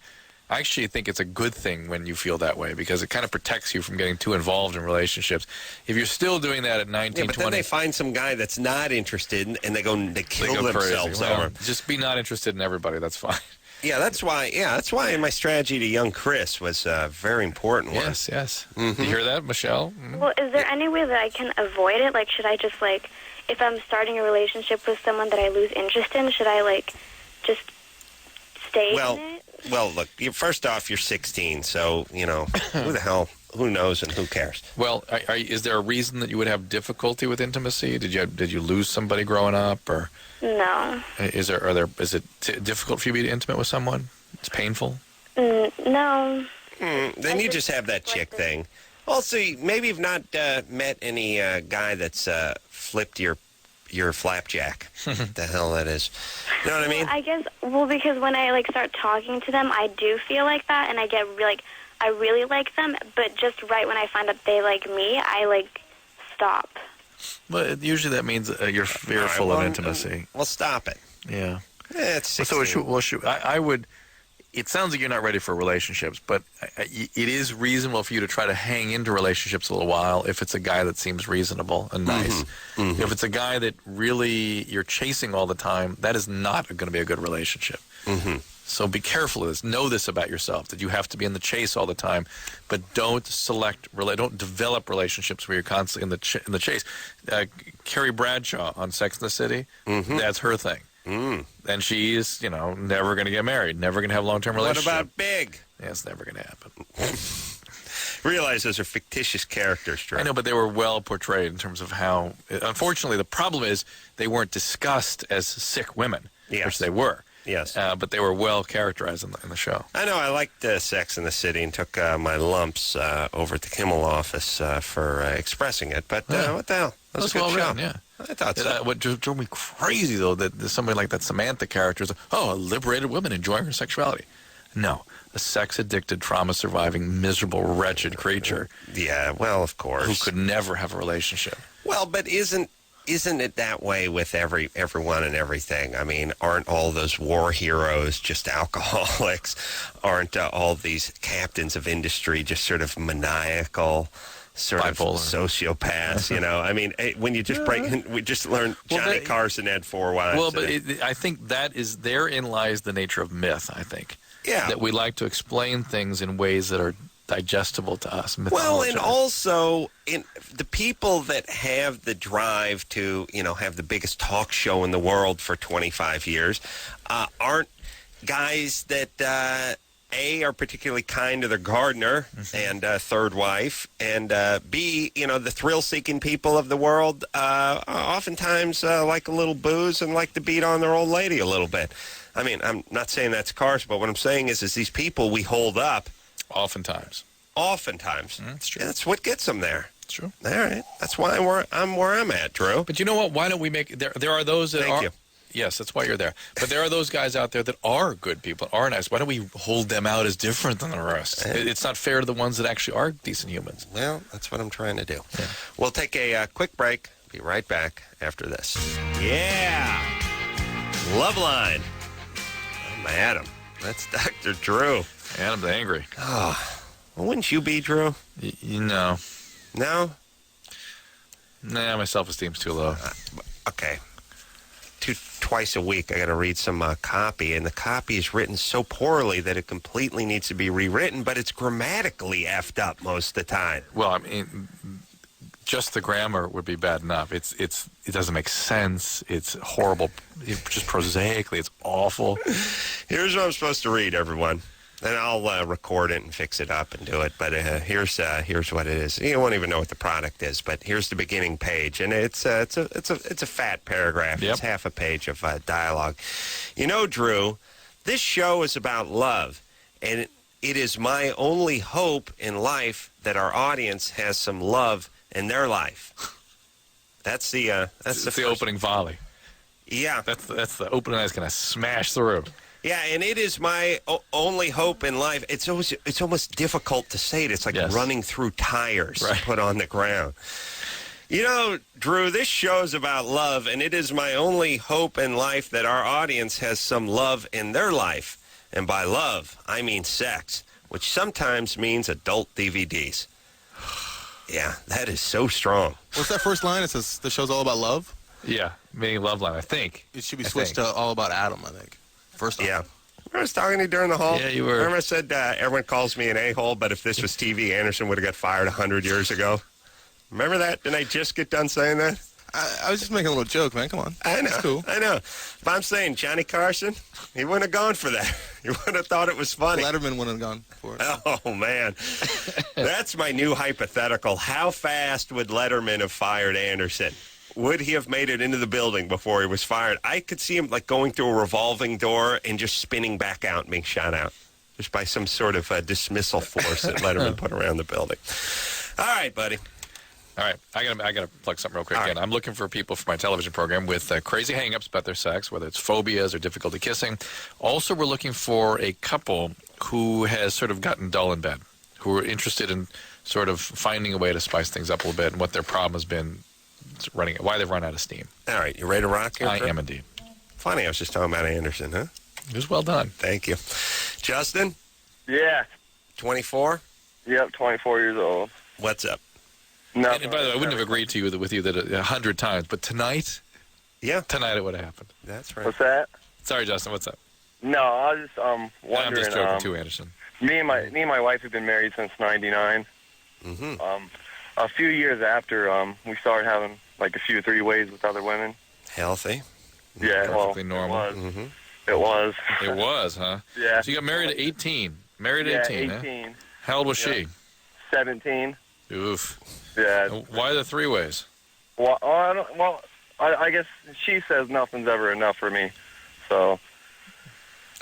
I actually think it's a good thing when you feel that way because it kind of protects you from getting too involved in relationships. If you're still doing that at 19, but 20... then they find some guy that's not interested and they kill themselves crazy. over. Just be not interested in everybody. That's fine. Yeah, that's why my strategy to young Chris was a very important one. Yes. Mm-hmm. You hear that, Michelle? Mm-hmm. Well, is there any way that I can avoid it? Should I just, if I'm starting a relationship with someone that I lose interest in, should I, just stay in it? Well, look, first off, you're 16, so, who the hell, who knows and who cares? Well, is there a reason that you would have difficulty with intimacy? Did you lose somebody growing up, or no? Is it difficult for you to be intimate with someone? It's painful. No. Then you just have that chick thing. Also, maybe you've not met any guy that's flipped your flapjack. The hell that is. You know what I mean? I guess, because when I, start talking to them, I do feel like that, and I get, I really like them, but just right when I find out they like me, I, stop. Well, usually that means you're fearful of intimacy. Well, stop it. Yeah. It's 16. So, I would... It sounds like you're not ready for relationships, but it is reasonable for you to try to hang into relationships a little while if it's a guy that seems reasonable and nice. Mm-hmm. If it's a guy that really you're chasing all the time, that is not going to be a good relationship. Mm-hmm. So be careful of this. Know this about yourself, that you have to be in the chase all the time, but don't develop relationships where you're constantly in the chase. Carrie Bradshaw on Sex and the City, that's her thing. And she's, never going to get married, never going to have a long-term relationship. What about Big? Yeah, it's never going to happen. Realize those are fictitious characters, Drew. I know, but they were well portrayed in terms of how... Unfortunately, the problem is they weren't discussed as sick women, which they were. Yes. But they were well characterized in the show. I know. I liked Sex and the City and took my lumps over at the Kimmel office for expressing it. But what the hell? That was a good well show. written, yeah. I thought so. What drove me crazy, though, that somebody like that Samantha character is, a liberated woman enjoying her sexuality. No, a sex-addicted, trauma-surviving, miserable, wretched creature. Yeah, well, of course. Who could never have a relationship. Well, but isn't it that way with everyone and everything? I mean, aren't all those war heroes just alcoholics? Aren't all these captains of industry just sort of maniacal, sort bipolar, of sociopaths? I mean, when you just we just learned Johnny Carson had 4 wives. Well, but I think therein lies the nature of myth, I think. Yeah. That we like to explain things in ways that are digestible to us. Well, and mythologize. also the people that have the drive to, have the biggest talk show in the world for 25 years aren't guys that A, are particularly kind to their gardener and third wife, and B, the thrill-seeking people of the world oftentimes like a little booze and like to beat on their old lady a little bit. I mean, I'm not saying that's cars, but what I'm saying is these people we hold up. Oftentimes. That's true. That's what gets them there. It's true. All right. That's why I'm where I'm at, Drew. But you know what? Why don't we make there are those that Thank are. you. Yes, that's why you're there. But there are those guys out there that are good people, are nice. Why don't we hold them out as different than the rest? It's not fair to the ones that actually are decent humans. Well, that's what I'm trying to do. Yeah. We'll take a quick break. Be right back after this. Yeah. Loveline. I'm Adam. That's Dr. Drew. Adam's angry. Oh, well, wouldn't you be, Drew? You know. No? Nah, my self-esteem's too low. Okay. Twice a week, I got to read some copy, and the copy is written so poorly that it completely needs to be rewritten, but it's grammatically effed up most of the time. Well, I mean, just the grammar would be bad enough. It doesn't make sense. It's horrible. Just prosaically, it's awful. Here's what I'm supposed to read, everyone. And I'll record it and fix it up and do it. But here's what it is. You won't even know what the product is. But here's the beginning page, and it's a fat paragraph. Yep. It's half a page of dialogue. Drew, this show is about love, and it is my only hope in life that our audience has some love in their life. That's the opening volley. Yeah, that's the opening that's going to smash through. Yeah, and it is my only hope in life. It's almost difficult to say it. It's like running through tires put on the ground. Drew, this show's about love, and it is my only hope in life that our audience has some love in their life. And by love, I mean sex, which sometimes means adult DVDs. Yeah, that is so strong. What's that first line? It says the show's all about love? Yeah, meaning Loveline, I think. It should be switched to all about Adam, I think. First off. Yeah. I was talking to you during the hall. Yeah, you were. Remember I said everyone calls me an a-hole, but if this was TV, Anderson would have got fired 100 years ago. Remember that? Didn't I just get done saying that? I was just making a little joke, man. Come on. I know. That's cool. I know. But I'm saying Johnny Carson, he wouldn't have gone for that. He wouldn't have thought it was funny. Letterman wouldn't have gone for it. Oh, man. That's my new hypothetical. How fast would Letterman have fired Anderson? Would he have made it into the building before he was fired? I could see him like going through a revolving door and just spinning back out and being shot out. Just by some sort of dismissal force that Letterman put around the building. All right, buddy. All right, I gotta plug something real quick. All Again, right. I'm looking for people for my television program with crazy hang-ups about their sex, whether it's phobias or difficulty kissing. Also, we're looking for a couple who has sort of gotten dull in bed, who are interested in sort of finding a way to spice things up a little bit and what their problem has been why they've run out of steam. All right, you ready to rock here? I am indeed. Funny, I was just talking about Anderson, huh? It was well done. Thank you. Justin, Yeah. 24? Yep, 24 years old. What's up? No. And by the way, I wouldn't have agreed to you with you that 100 times, but tonight it would have happened. That's right. What's that? Sorry, Justin. What's up? No, I was just I'm wondering. just joking too, Anderson. Me and my wife have been married since '99. Mm-hmm. A few years after we started having like a few three-ways with other women. Healthy. Yeah, Perfectly normal. It was. Mm-hmm. It was. It was, huh? Yeah. So you got married at 18. Married at 18, 18. huh? How old was she? 17. Oof. Yeah. Why the three ways? Well, I guess she says nothing's ever enough for me. So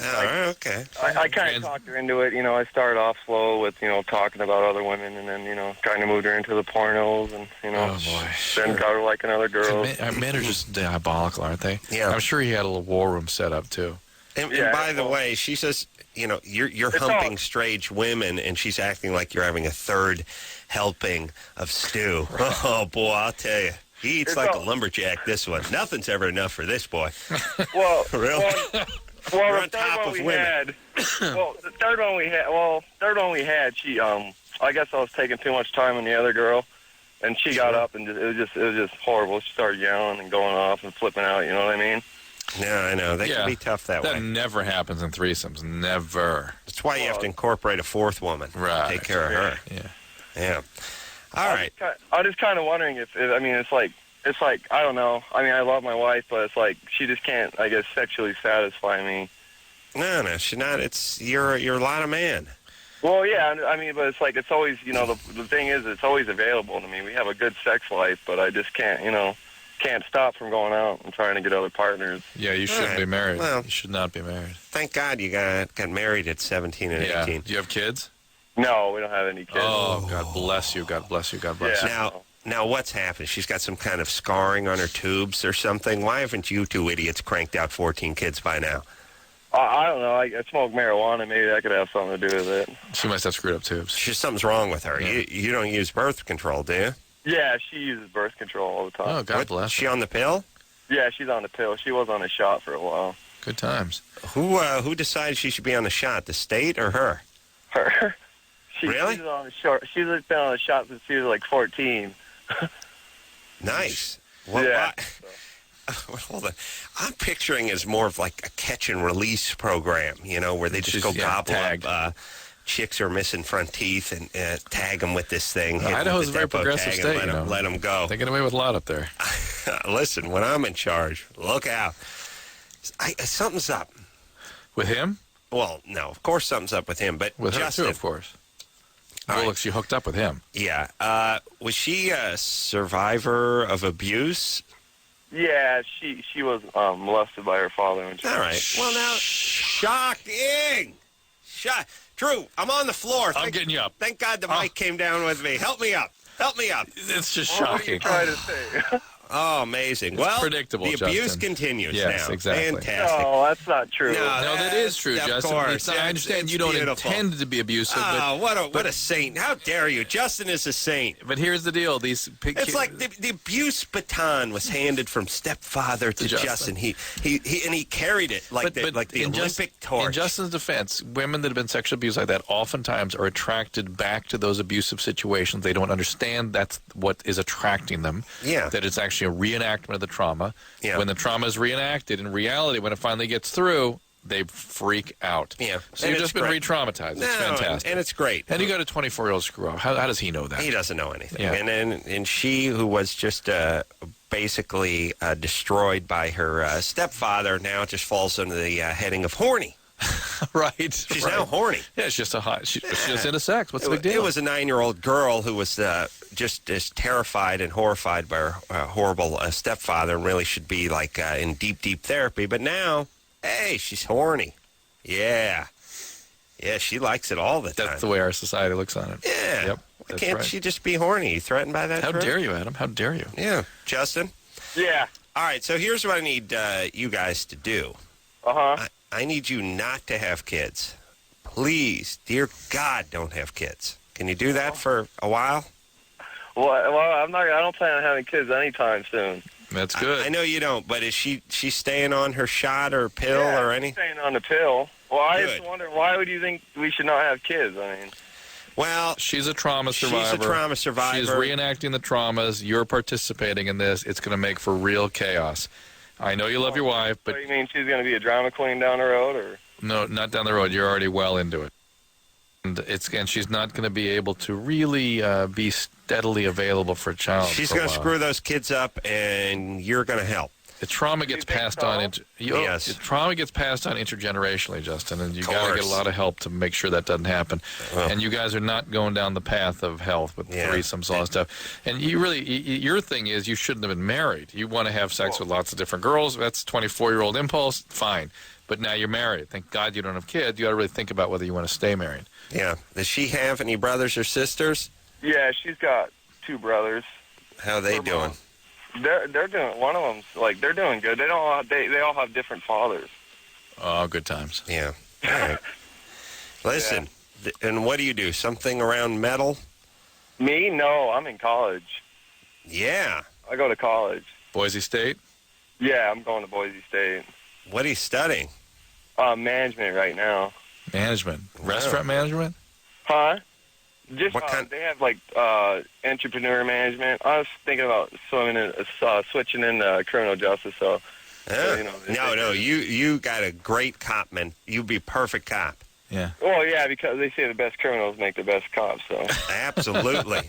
Okay. I kind of talked her into it. I started off slow with, talking about other women, and then, kind of moved her into the pornos, and, Oh, boy. then got her like another girl. Men are just diabolical, aren't they? Yeah. I'm sure he had a little war room set up, too. And Yeah, by the way, she says, you're It's humping all- strange women, and she's acting like you're having a third helping of stew. Oh, boy, I'll tell you. He eats It's like all- a lumberjack, this one. Nothing's ever enough for this boy. Well, Really? well, You're the on third top one of we women. had. The third one we had. She, I guess I was taking too much time on the other girl, and she got up, and it was just horrible. She started yelling and going off and flipping out. You know what I mean? No, I know. They can be tough that way. That never happens in threesomes. Never. That's why you have to incorporate a fourth woman. Right. Take care of her. Yeah. All right. I was just kind of wondering if I mean, it's like I don't know. I mean, I love my wife, but it's like she just can't, I guess, sexually satisfy me. No, she's not. You're a lot of man. Well, yeah, I mean, but it's like it's always, the thing is, it's always available to me. We have a good sex life, but I just can't stop from going out and trying to get other partners. Yeah, you shouldn't be married. Well, you should not be married. Thank God you got married at 17 and 18. Do you have kids? No, we don't have any kids. Oh, God bless you. God bless you. God bless you. Now, what's happened? She's got some kind of scarring on her tubes or something. Why haven't you two idiots cranked out 14 kids by now? I don't know. I smoke marijuana. Maybe that could have something to do with it. She must have screwed up tubes. Something's wrong with her. Yeah. You don't use birth control, do you? Yeah, she uses birth control all the time. Oh, God bless her. Is she on the pill? Yeah, she's on the pill. She was on a shot for a while. Good times. Who decided she should be on the shot, the state or her? Her. Really? She's on the shot. She's been on a shot since she was like 14. Nice. Yeah. Hold on. I'm picturing it as more of like a catch and release program, where they just go gobble up chicks who are missing front teeth and tag them with this thing. Idaho's a very progressive state. Let them go. They get away with a lot up there. Listen, when I'm in charge, look out. Something's up. With him? Well, no, of course something's up with him, but with Justin, her too, of course. Well, look, she hooked up with him. Yeah. Was she a survivor of abuse? Yeah, she was molested by her father. All right. Well, now, shocking. Drew, I'm on the floor. I'm getting you up. Thank God the mic came down with me. Help me up. It's just shocking. What are you trying to say? Oh, amazing. It's predictable, the abuse Justin. continues yes, now. Exactly. Fantastic. No, that's not true. No, that is true, Justin. Course. I understand you don't intend to be abusive. What a saint. How dare you. Justin is a saint. But here's the deal. It's like the abuse baton was handed from stepfather to Justin. He carried it like the Olympic torch. In Justin's defense, women that have been sexually abused like that oftentimes are attracted back to those abusive situations. They don't understand that's what is attracting them. Yeah. That it's actually a reenactment of the trauma. Yeah. When the trauma is reenacted, in reality, when it finally gets through, they freak out. Yeah. So you've just been re-traumatized. It's fantastic. And it's great. And you got a 24-year-old screw up. How does he know that? He doesn't know anything. Yeah. And she, who was just basically destroyed by her stepfather, now just falls under the heading of horny. Right. She's now horny. Yeah, it's just she's just into sex. What's the big deal? It was a 9-year-old girl who was just as terrified and horrified by her horrible stepfather and really should be like in deep, deep therapy. But now, hey, she's horny. Yeah. Yeah, she likes it all the time. That's the way our society looks on it. Yeah. Yep. Why can't she just be horny? You threatened by that? How dare you, Adam? How dare you? Yeah. Justin? Yeah. All right, so here's what I need you guys to do. Uh-huh. I need you not to have kids. Please, dear God, don't have kids. Can you do that for a while? Well, I don't plan on having kids anytime soon. That's good. I know you don't, but is she staying on her shot or pill or anything? Staying on the pill. Well, I Good. just wonder, why would you think we should not have kids? I mean, well, she's a trauma survivor. She's a trauma survivor. She's reenacting the traumas. You're participating in this. It's going to make for real chaos. I know you love your wife, but... So you mean she's going to be a drama queen down the road, or...? No, not down the road. You're already well into it. And she's not going to be able to really be steadily available for a child. She's going to screw those kids up, and you're going to help. The trauma gets passed on. Yes. The trauma gets passed on intergenerationally, Justin, and you got to get a lot of help to make sure that doesn't happen. Well, and you guys are not going down the path of health with threesomes, all that stuff. And your thing is you shouldn't have been married. You want to have sex with lots of different girls. That's 24-year-old impulse. Fine. But now you're married. Thank God you don't have kids. You got to really think about whether you want to stay married. Yeah. Does she have any brothers or sisters? Yeah, she's got 2 brothers. How are they doing? They're doing. One of them's they're doing good. They all have different fathers. Oh, good times. Yeah. All right. Listen, and what do you do? Something around metal? Me? No, I'm in college. Yeah. I go to college. Boise State? Yeah, I'm going to Boise State. What are you studying? Management right now. Management. Restaurant management? Huh? Just what kind? They have entrepreneur management. I was thinking about switching into criminal justice. So So, you know, No, you got a great cop, man. You'd be a perfect cop. Yeah. Well, yeah, because they say the best criminals make the best cops. So Absolutely.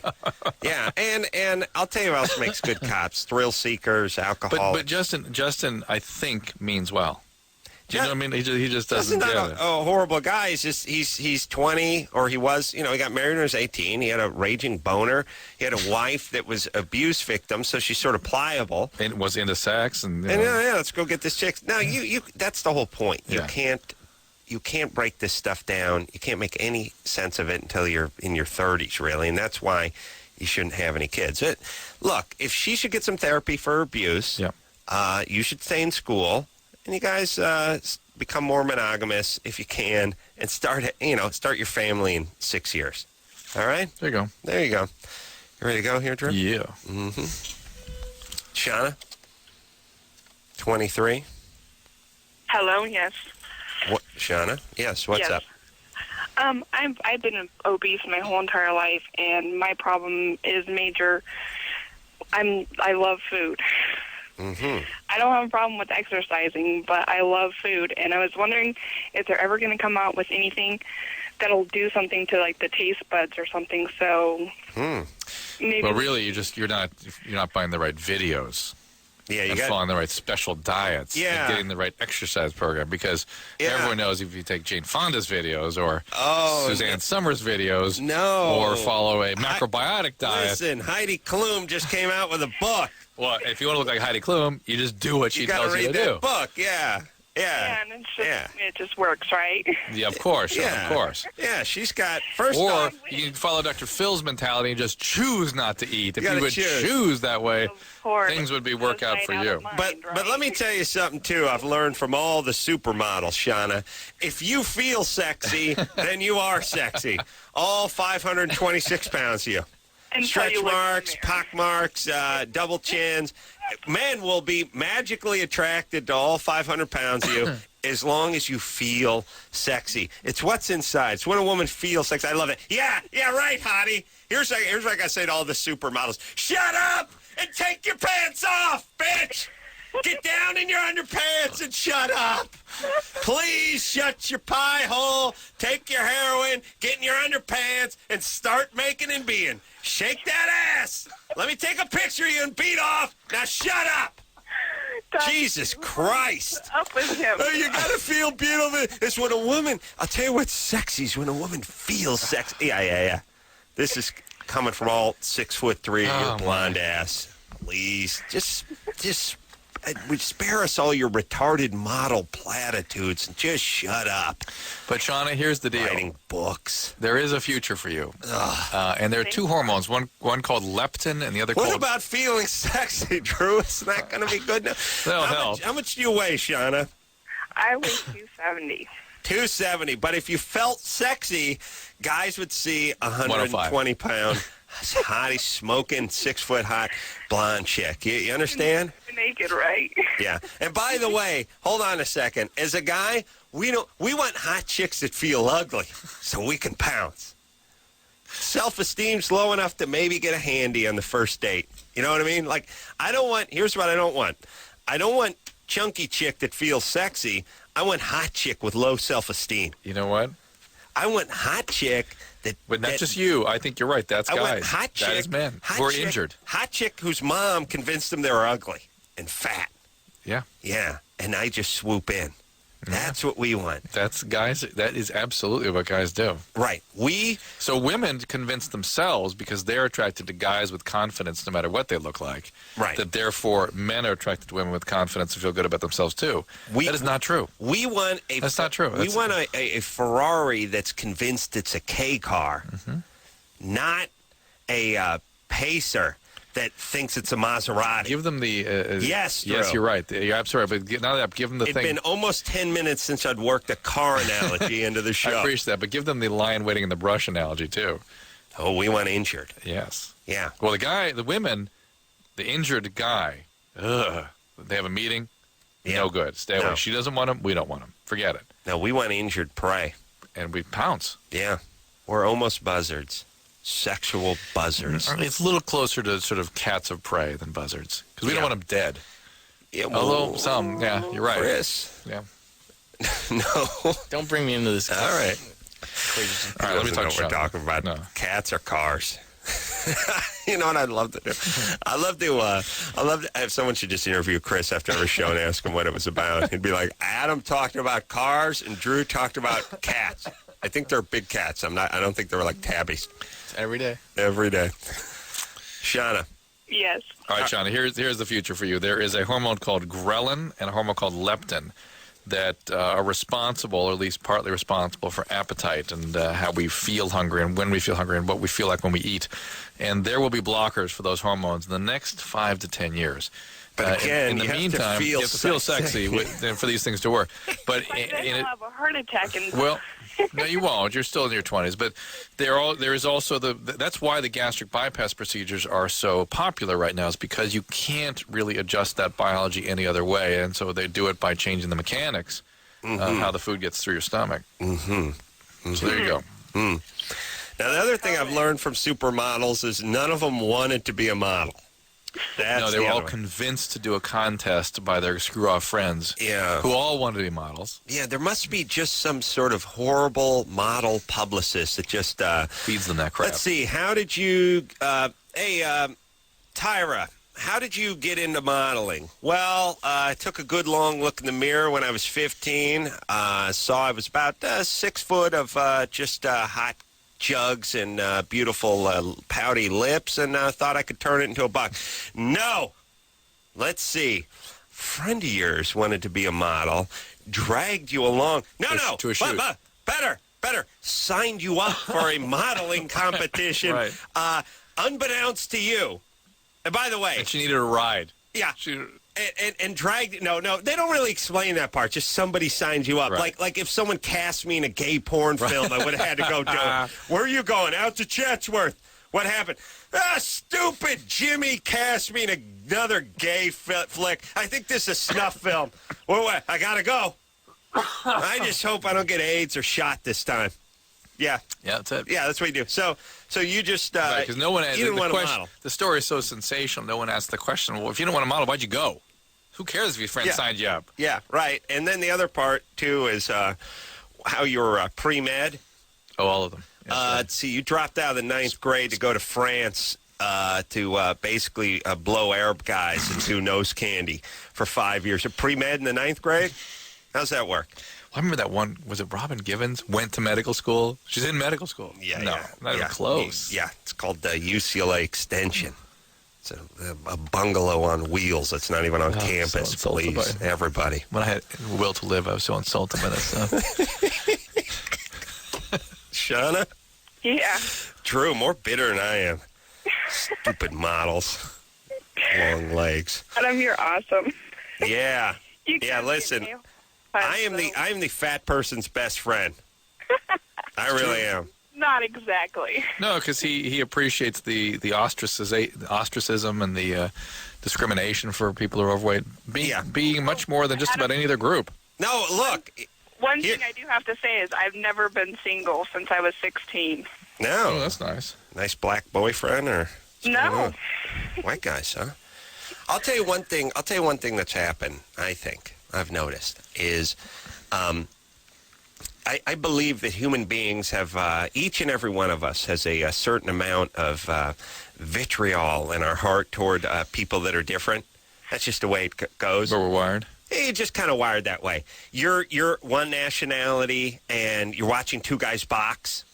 Yeah, and I'll tell you what else makes good cops: thrill seekers, alcoholics. But Justin, I think means well. Do you know what I mean? He just doesn't Justin's get not it. a horrible guy. He's just he's 20, or he was. You know, he got married when he was 18. He had a raging boner. He had a wife that was abuse victim, so she's sort of pliable. And was into sex and. Yeah, let's go get this chick. No, you. That's the whole point. Yeah. You can't break this stuff down. You can't make any sense of it until you're in your 30s, really, and that's why you shouldn't have any kids. Look, if she should get some therapy for her abuse, you should stay in school, and you guys become more monogamous if you can, and start your family in 6 years. All right? There you go. There you go. You ready to go here, Drew? Yeah. Mm-hmm. Shauna, 23. Hello, yes. What, Shauna? Yes, what's up? I've been obese my whole entire life, and my problem is major. I love food. Mm-hmm. I don't have a problem with exercising, but I love food, and I was wondering if they're ever going to come out with anything that'll do something to like the taste buds or something. So maybe. Well, really, you're not buying the right videos. Yeah, and following the right special diets. Yeah. And getting the right exercise program, because everyone knows if you take Jane Fonda's videos or Suzanne Summers' videos, or follow a macrobiotic diet. Listen, Heidi Klum just came out with a book. Well, if you want to look like Heidi Klum, you just do what she tells you to do. You got to read that book, yeah. And it's just, it just works, right? Yeah, of course. Yeah. Of course. Yeah, she's got Or you can follow Dr. Phil's mentality and just choose not to eat. If you would choose that way, things would be work out for you. But let me tell you something, too. I've learned from all the supermodels, Shauna. If you feel sexy, then you are sexy. All 526 pounds of you. Stretch marks, pock marks, double chins. Men will be magically attracted to all 500 pounds of you as long as you feel sexy. It's what's inside. It's when a woman feels sexy. I love it. Yeah, right, hottie. Here's what I say to all the supermodels. Shut up and take your pants off, bitch. Get down in your underpants and shut up. Please shut your pie hole, take your heroin, get in your underpants, and start making and being. Shake that ass. Let me take a picture of you and beat off. Now shut up. Jesus Christ. Up with him. You got to feel beautiful. It's when a woman, I'll tell you what's sexy, is when a woman feels sexy. Yeah. This is coming from all 6'3" your blonde ass. Please, just spare us all your retarded model platitudes and just shut up. But, Shauna, here's the deal. Writing books. There is a future for you. And there are two hormones, one called leptin and the other called... What about feeling sexy, Drew? It's not going to be good enough. How much do you weigh, Shauna? I weigh 270. 270. But if you felt sexy, guys would see 120-pound hottie, smoking, 6-foot hot blonde chick. You understand? Naked, right? Yeah. And by the way, hold on a second. As a guy, we want hot chicks that feel ugly so we can pounce. Self-esteem's low enough to maybe get a handy on the first date. You know what I mean? Like, here's what I don't want. I don't want chunky chick that feels sexy. I want hot chick with low self-esteem. You know what? I want hot chick But not just you. I think you're right. That's guys. I want hot chick. That is men who are injured. Hot chick whose mom convinced them they were ugly and fat. Yeah. Yeah. And I just swoop in. That's what we want. That's guys. That is absolutely what guys do. Right. So women convince themselves, because they're attracted to guys with confidence no matter what they look like. Right. That therefore men are attracted to women with confidence and feel good about themselves too. That is not true. That's not true. We want a Ferrari that's convinced it's a K car, not a Pacer that thinks it's a Maserati. Give them the... yes, Drew. Yes, you're right. You're absolutely right. But now that give them the thing... It's been almost 10 minutes since I'd worked a car analogy into the show. I appreciate that, but give them the lion waiting in the brush analogy, too. Oh, we want injured. Yes. Yeah. Well, the women, the injured guy, they have a meeting, no good. Stay away. She doesn't want him, we don't want him. Forget it. No, we want injured prey. And we pounce. Yeah. We're almost buzzards. Sexual buzzards. It's a little closer to sort of cats of prey than buzzards, because we don't want them dead. Yeah, Although some, yeah, you're right. Chris. Yeah. No. Don't bring me into this. All right. Equation. All right, let me Doesn't know talk what to we're Sean. talking about. No. Cats or cars. You know what I'd love to do? I'd love to have someone should just interview Chris after every show and ask him what it was about. He'd be like, Adam talked about cars and Drew talked about cats. I think they're big cats. I don't think they're like tabbies. Every day. Every day. Shauna. Yes. All right, Shauna, here's the future for you. There is a hormone called ghrelin and a hormone called leptin that are responsible, or at least partly responsible, for appetite and how we feel hungry and when we feel hungry and what we feel like when we eat. And there will be blockers for those hormones in the next 5 to 10 years. But again, in the meantime, you have to feel sexy for these things to work. But I'll have a heart attack. Well, no, you won't. You're still in your 20s. But there is also that's why the gastric bypass procedures are so popular right now, is because you can't really adjust that biology any other way. And so they do it by changing the mechanics of how the food gets through your stomach. So there you go. Now, the other thing I've learned from supermodels is none of them wanted to be a model. No, they were all convinced to do a contest by their screw-off friends who all wanted to be models. Yeah, there must be just some sort of horrible model publicist that just... feeds them that crap. Let's see, how did you... Tyra, how did you get into modeling? Well, I took a good long look in the mirror when I was 15. Saw I was about 6 foot of just hot jugs and beautiful pouty lips, and thought I could turn it into a buck. No! Let's see. Friend of yours wanted to be a model, dragged you along. No. To a shoot. Better. Signed you up for a modeling competition, Right. Unbeknownst to you. And by the way... And she needed a ride. Yeah. And dragged... No, they don't really explain that part. Just somebody signed you up. Right. Like if someone cast me in a gay porn film, I would have had to go do it. Where are you going? Out to Chatsworth. What happened? Stupid Jimmy cast me in another gay flick. I think this is a snuff film. What? I gotta go. I just hope I don't get AIDS or shot this time. Yeah. Yeah, that's it. Yeah, that's what you do. So you just... Because no one... you didn't want to model. The story is so sensational, no one asked the question, well, if you don't want to model, why'd you go? Who cares if your friend signed you up? Yeah, right. And then the other part, too, is how you're pre-med. Oh, all of them. Yes, right. Let's see, you dropped out of the 9th grade to go to France to basically blow Arab guys and do nose candy for 5 years. Pre-med in the 9th grade? How's that work? Well, I remember that one, was it Robin Givens, went to medical school? She's in medical school. Not even close. Yeah, it's called UCLA Extension. It's a bungalow on wheels that's not even on campus. So Please, everybody. When I had Will to Live, I was so insulted by that stuff. Shauna? Yeah. Drew, more bitter than I am. Stupid models. Long legs. Adam, you're awesome. Yeah. You Yeah, can't listen. get me. I am the fat person's best friend. I really am. Not exactly. No, because he appreciates the ostracism and the discrimination for people who are overweight being much more than just about any other group. No, look. One thing I do have to say is I've never been single since I was 16. No. Oh, that's nice. Nice black boyfriend or... No. White guys, huh? I'll tell you one thing that's happened, I think, I've noticed, is I believe that human beings have, each and every one of us has a certain amount of vitriol in our heart toward people that are different. That's just the way it goes. Where we're wired. You're just kind of wired that way. You're one nationality and you're watching two guys box.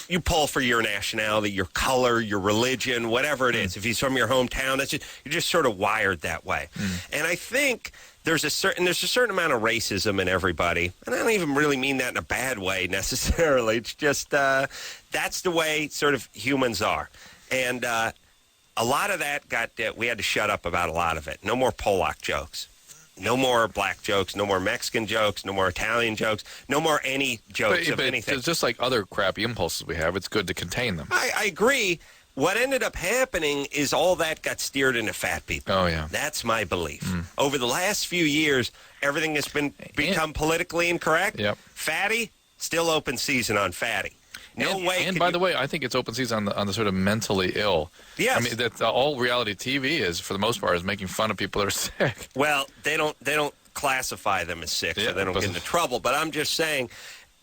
You pull for your nationality, your color, your religion, whatever it is. If he's from your hometown, you're just sort of wired that way. And I think there's a certain amount of racism in everybody, and I don't even really mean that in a bad way necessarily. It's just that's the way sort of humans are, and a lot of that we had to shut up about a lot of it. No more Polak jokes. No more black jokes, no more Mexican jokes, no more Italian jokes, no more any jokes of anything. Just like other crappy impulses we have, it's good to contain them. I agree. What ended up happening is all that got steered into fat people. Oh, yeah. That's my belief. Over the last few years, everything has become politically incorrect. Yep. Fatty, still open season on fatty. No way. And by the way, I think it's open season on the sort of mentally ill. Yes. I mean, that all reality TV is, for the most part, is making fun of people that are sick. Well, they don't classify them as sick, so they don't get into trouble. But I'm just saying,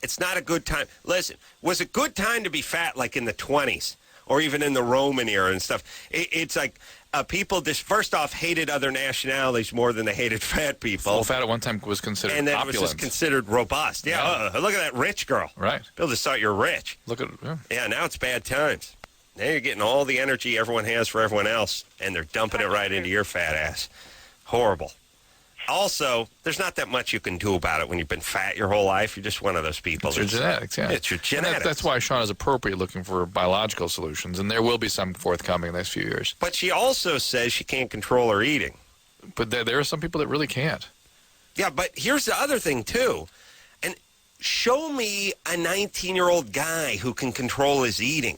it's not a good time. Listen, was it a good time to be fat like in the 20s or even in the Roman era and stuff? It's like people just, first off, hated other nationalities more than they hated fat people. Well, fat at one time was considered and then opulent. it was just considered robust. Yeah, look at that rich girl. Right. People just thought you're rich. Look at Yeah, now it's bad times. Now you're getting all the energy everyone has for everyone else, and they're dumping it right into your fat ass. Horrible. Also, there's not that much you can do about it when you've been fat your whole life. You're just one of those people. It's your genetics, yeah. It's your genetics. That's why Sean is appropriately looking for biological solutions, and there will be some forthcoming in the next few years. But she also says she can't control her eating. But there are some people that really can't. Yeah, but here's the other thing, too. And show me a 19-year-old guy who can control his eating.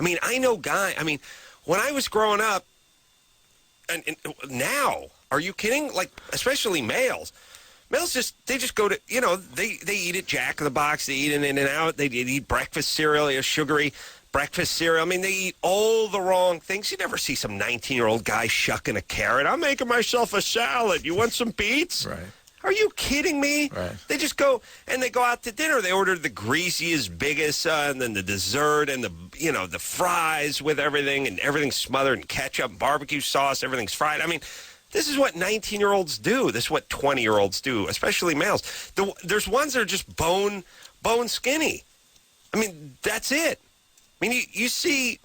I mean, I know when I was growing up, and now, are you kidding? Like, especially males. Males just go to, they eat at Jack in the Box. They eat in In-N-Out. They eat breakfast cereal, sugary breakfast cereal. I mean, they eat all the wrong things. You never see some 19-year-old guy shucking a carrot. I'm making myself a salad. You want some beets? Right. Are you kidding me? Right. They just go, and they go out to dinner. They order the greasiest, biggest, and then the dessert and the fries with everything, and everything's smothered in ketchup and barbecue sauce. Everything's fried. I mean, this is what 19-year-olds do. This is what 20-year-olds do, especially males. There's ones that are just bone skinny. I mean, that's it. I mean, you see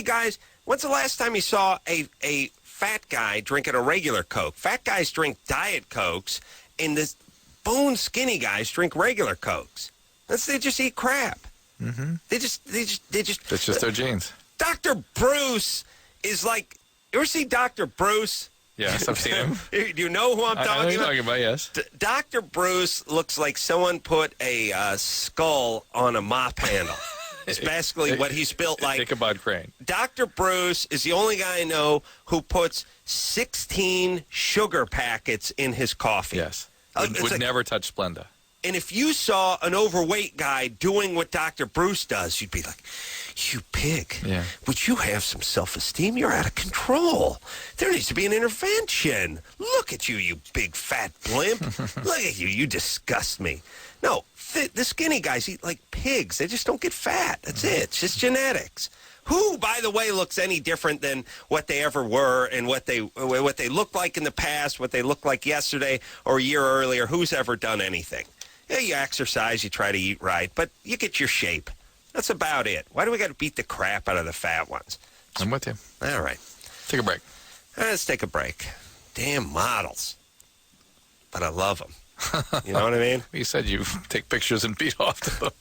guys. When's the last time you saw a fat guy drinking a regular Coke? Fat guys drink Diet Cokes, and the bone skinny guys drink regular Cokes. They just eat crap. Mm-hmm. They just. It's just their genes. Dr. Bruce is like. You ever see Dr. Bruce? Yes, I've seen him. Do you know who I'm talking about? I know who you're talking about, yes. Dr. Bruce looks like someone put a skull on a mop handle. It's basically what he's built like. Ichabod Crane. Dr. Bruce is the only guy I know who puts 16 sugar packets in his coffee. Yes. Would never touch Splenda. And if you saw an overweight guy doing what Dr. Bruce does, you'd be like, you pig. Yeah. Would you have some self-esteem? You're out of control. There needs to be an intervention. Look at you, you big fat blimp. Look at you. You disgust me. No, the skinny guys eat like pigs. They just don't get fat. That's it. It's just genetics. Who, by the way, looks any different than what they ever were and what they looked like in the past, what they looked like yesterday or a year earlier? Who's ever done anything? Yeah, you exercise, you try to eat right, but you get your shape. That's about it. Why do we got to beat the crap out of the fat ones? I'm with you. All right. Take a break. Let's take a break. Damn models. But I love them. You know what I mean? You said you take pictures and beat off to them.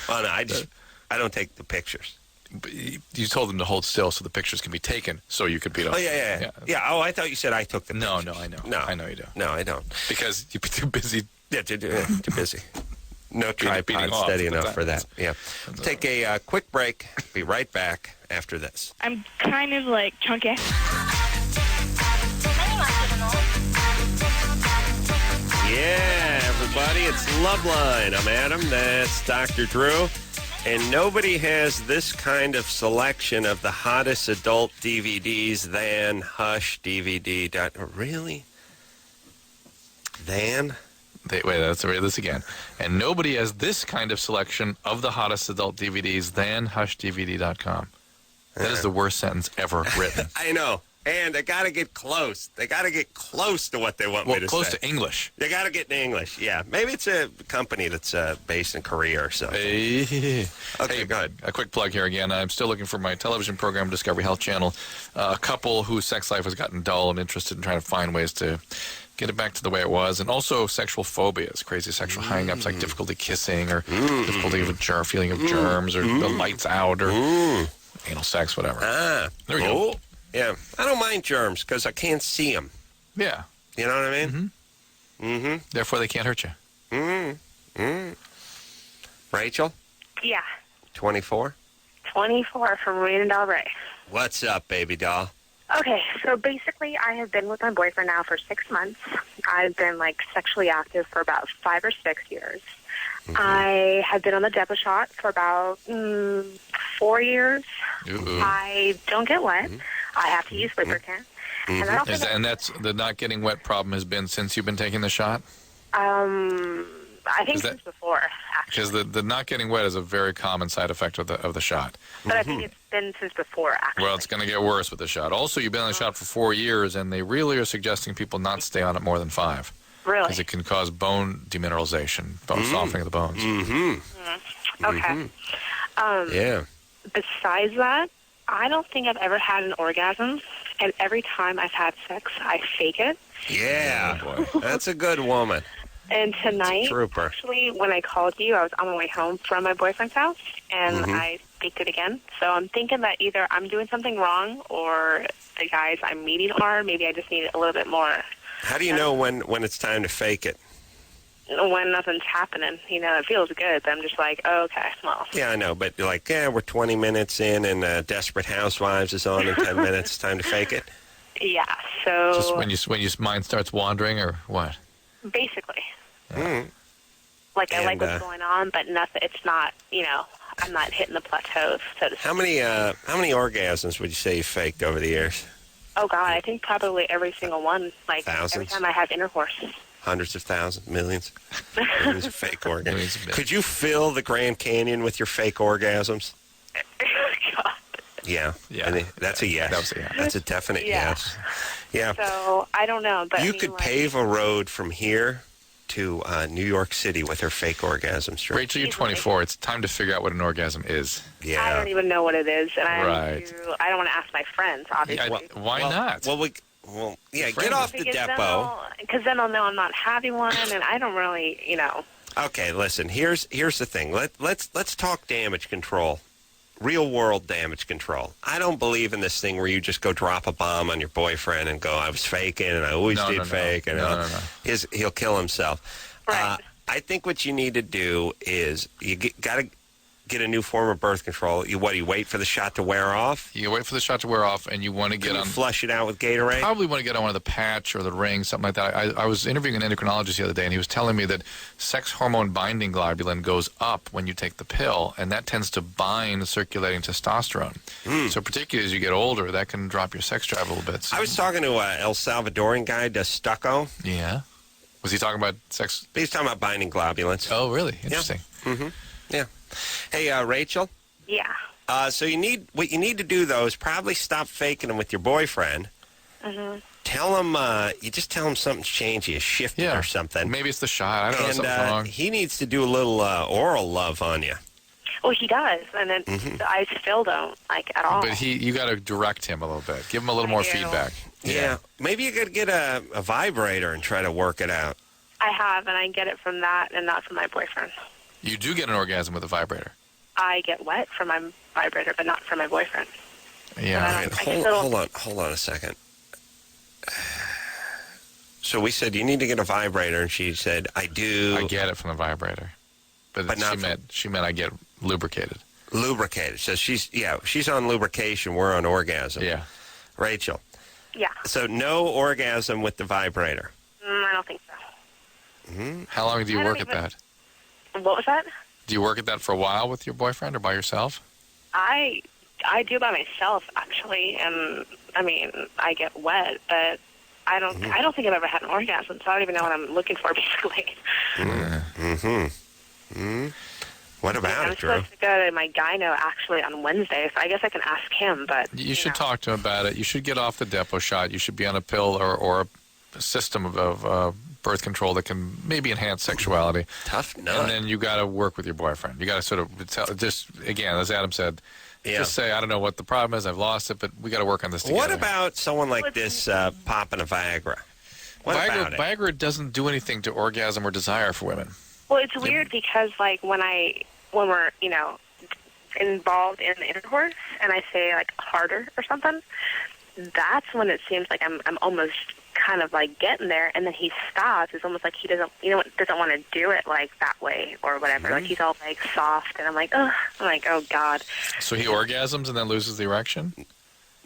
Oh, no, I don't take the pictures. But you told them to hold still so the pictures can be taken so you could beat off. Oh, yeah. Oh, I thought you said I took the pictures. No, I know. No. I know you do. No, I don't. Because you'd be too busy. Yeah, too busy. No beating tripod off, steady but enough for that. Yeah. Take a quick break. Be right back after this. I'm kind of like chunky. Yeah, everybody, it's Loveline. I'm Adam. That's Dr. Drew. And nobody has this kind of selection of the hottest adult DVDs than Hush DVD. Really? Than? Wait, let's read this again. And nobody has this kind of selection of the hottest adult DVDs than HushDVD.com. That is the worst sentence ever written. I know. And they got to get close. They got to get close to what they want me to say. Close to English. They got to get in English, yeah. Maybe it's a company that's based in Korea or something. Okay, go ahead. A quick plug here again. I'm still looking for my television program, Discovery Health Channel. A couple whose sex life has gotten dull and interested in trying to find ways to get it back to the way it was. And also sexual phobias, crazy sexual hang-ups like difficulty kissing or difficulty with feeling of germs or the lights out or anal sex, whatever. There we go. Yeah, I don't mind germs because I can't see them. Yeah. You know what I mean? Mm-hmm. Therefore, they can't hurt you. Rachel? Yeah. 24? 24 from Marina Del Rey. What's up, baby doll? Okay, so basically I have been with my boyfriend now for 6 months. I've been, like, sexually active for about 5 or 6 years. I have been on the Depo shot for about 4 years. Ooh. I don't get wet. I have to use lubricant. And I don't think And that's the not getting wet problem has been since you've been taking the shot? I think since before, actually. Because the not getting wet is a very common side effect of the shot. But I think it's been since before, actually. Well, it's going to get worse with the shot. Also, you've been on the shot for 4 years, and they really are suggesting people not stay on it more than 5. Really? Because it can cause bone demineralization, bone softening of the bones. Okay. Yeah. Besides that, I don't think I've ever had an orgasm, and every time I've had sex, I fake it. Yeah. That's a good woman. And tonight, Trooper. actually, when I called you, I was on my way home from my boyfriend's house, and I faked it again. So I'm thinking that either I'm doing something wrong, or the guys I'm meeting are. Maybe I just need a little bit more. How do you know when it's time to fake it? When nothing's happening, it feels good. But I'm just like, oh, okay, well. Yeah, I know, but you're like, we're 20 minutes in, and Desperate Housewives is on in 10 minutes. It's time to fake it. Yeah. So Just when your mind starts wandering, or what? basically, Like, I like what's going on, but nothing. It's not. I'm not hitting the plateaus, so to speak. how many orgasms would you say you faked over the years? Oh God, I think probably every single one. Like every Thousands? time I have intercourse. Hundreds of thousands, millions of fake orgasms. Millions of Could you fill the Grand Canyon with your fake orgasms? God. Yeah. Yeah. I think that's a yes. That was a yes. That's a definite yes. Yeah. So I don't know, but You I mean, could pave a road from here to New York City with her fake orgasms. Sure. Rachel, you're 24. It's time to figure out what an orgasm is. Yeah. I don't even know what it is, and Right. I don't want to ask my friends, obviously. Why not? Well, yeah, get off the depot. Because then I'll know I'm not having one, and I don't really, Okay, listen. Here's the thing. Let's talk damage control. Real world damage control. I don't believe in this thing where you just go drop a bomb on your boyfriend and go, I was faking and I always did fake. And he'll kill himself. Right. I think what you need to do is you got to get a new form of birth control. You wait for the shot to wear off? You wait for the shot to wear off, and you want to get on. Flush it out with Gatorade? Probably want to get on one of the patch or the ring, something like that. I was interviewing an endocrinologist the other day, and he was telling me that sex hormone binding globulin goes up when you take the pill, and that tends to bind circulating testosterone. So particularly as you get older, that can drop your sex drive a little bit. So. I was talking to an El Salvadorian guy, does stucco. Yeah. Was he talking about sex? He's talking about binding globulins. Oh, really? Interesting. Yeah. Yeah. Hey, Rachel. Yeah. So what you need to do though is probably stop faking them with your boyfriend. Tell him you just tell him something's changed, you shifted or something. Maybe it's the shot. I don't know. Something's wrong. He needs to do a little oral love on you. Well, he does, and then I still don't at all. But you got to direct him a little bit. Give him a little more feedback. Yeah. Maybe you could get a vibrator and try to work it out. I have, and I get it from that and not from my boyfriend. You do get an orgasm with a vibrator. I get wet from my vibrator, but not from my boyfriend. Yeah. Hold on a second. So we said you need to get a vibrator, and she said, I do. I get it from the vibrator. But she meant I get lubricated. Lubricated. So she's on lubrication. We're on orgasm. Yeah. Rachel. Yeah. So no orgasm with the vibrator. I don't think so. How long do you work at that? What was that? Do you work at that for a while with your boyfriend or by yourself? I do by myself, actually, and I mean I get wet, but I don't think I've ever had an orgasm, so I don't even know what I'm looking for, basically. What about it, Drew? I'm supposed to go to my gyno actually on Wednesday, so I guess I can ask him. But you should talk to him about it. You should get off the Depo shot. You should be on a pill or a system of birth control that can maybe enhance sexuality. Tough nut. And then you got to work with your boyfriend. You got to sort of just again, as Adam said, just say, I don't know what the problem is. I've lost it, but we got to work on this together. What about someone like this popping a Viagra? What about it? Viagra doesn't do anything to orgasm or desire for women. Well, it's weird because when we're involved in the intercourse and I say harder or something, that's when it seems like I'm almost kind of getting there, and then he stops. It's almost like he doesn't want to do it that way or whatever. Like he's all soft, and I'm like, oh God. So he orgasms and then loses the erection?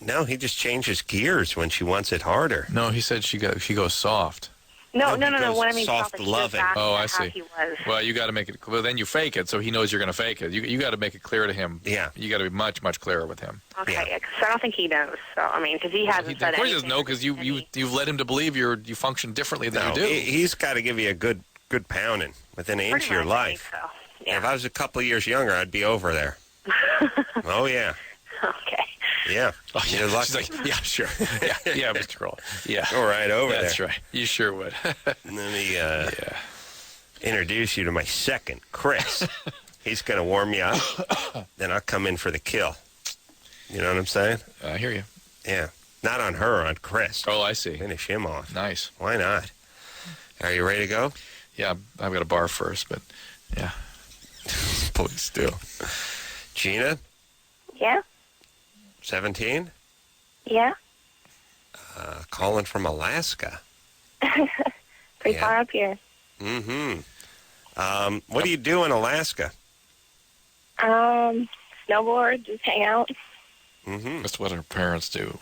No, he just changes gears when she wants it harder. No, he said she goes soft. No. he goes What I mean, soft he loving. goes back Oh, to I how see. he was. Well, you got to make it. Well, then you fake it, so he knows you're going to fake it. You got to make it clear to him. Yeah. You got to be much, much clearer with him. Okay, Yeah. because I don't think he knows. So I mean, because he hasn't said Of course he anything. doesn't know because you've led him to believe you function differently than No, you do. he's got to give you a good pounding within an inch of your Pretty much, I life. think so. If I was a couple of years younger, I'd be over there. Oh, yeah. Okay. Yeah. Oh, yeah. You're lucky. She's like, yeah, sure. Yeah, Mr. Carolla. Yeah. Go right over That's there. right. You sure would. Let me introduce you to my second, Chris. He's going to warm you up. Then I'll come in for the kill. You know what I'm saying? I hear you. Yeah. Not on her, on Chris. Oh, I see. Finish him off. Nice. Why not? Are you ready to go? Yeah, I've got a bar first, but yeah. Please do. Gina, Yeah. 17, Yeah. calling from Alaska. Pretty Yeah. far up here. Mm-hmm. What do you do in Alaska? Snowboard, just hang out. Mm-hmm. That's what our parents do.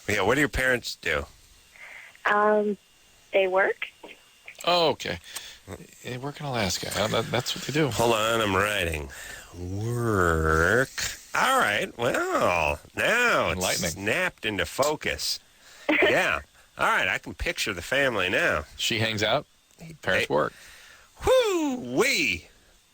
Yeah, what do your parents do? They work. Oh, okay. They work in Alaska. That's what they do. Hold on, I'm writing. Work. All right, well, now it's Enlightening. snapped into focus. Yeah. All right, I can picture the family now. She hangs out. Parents work. Whoo-wee.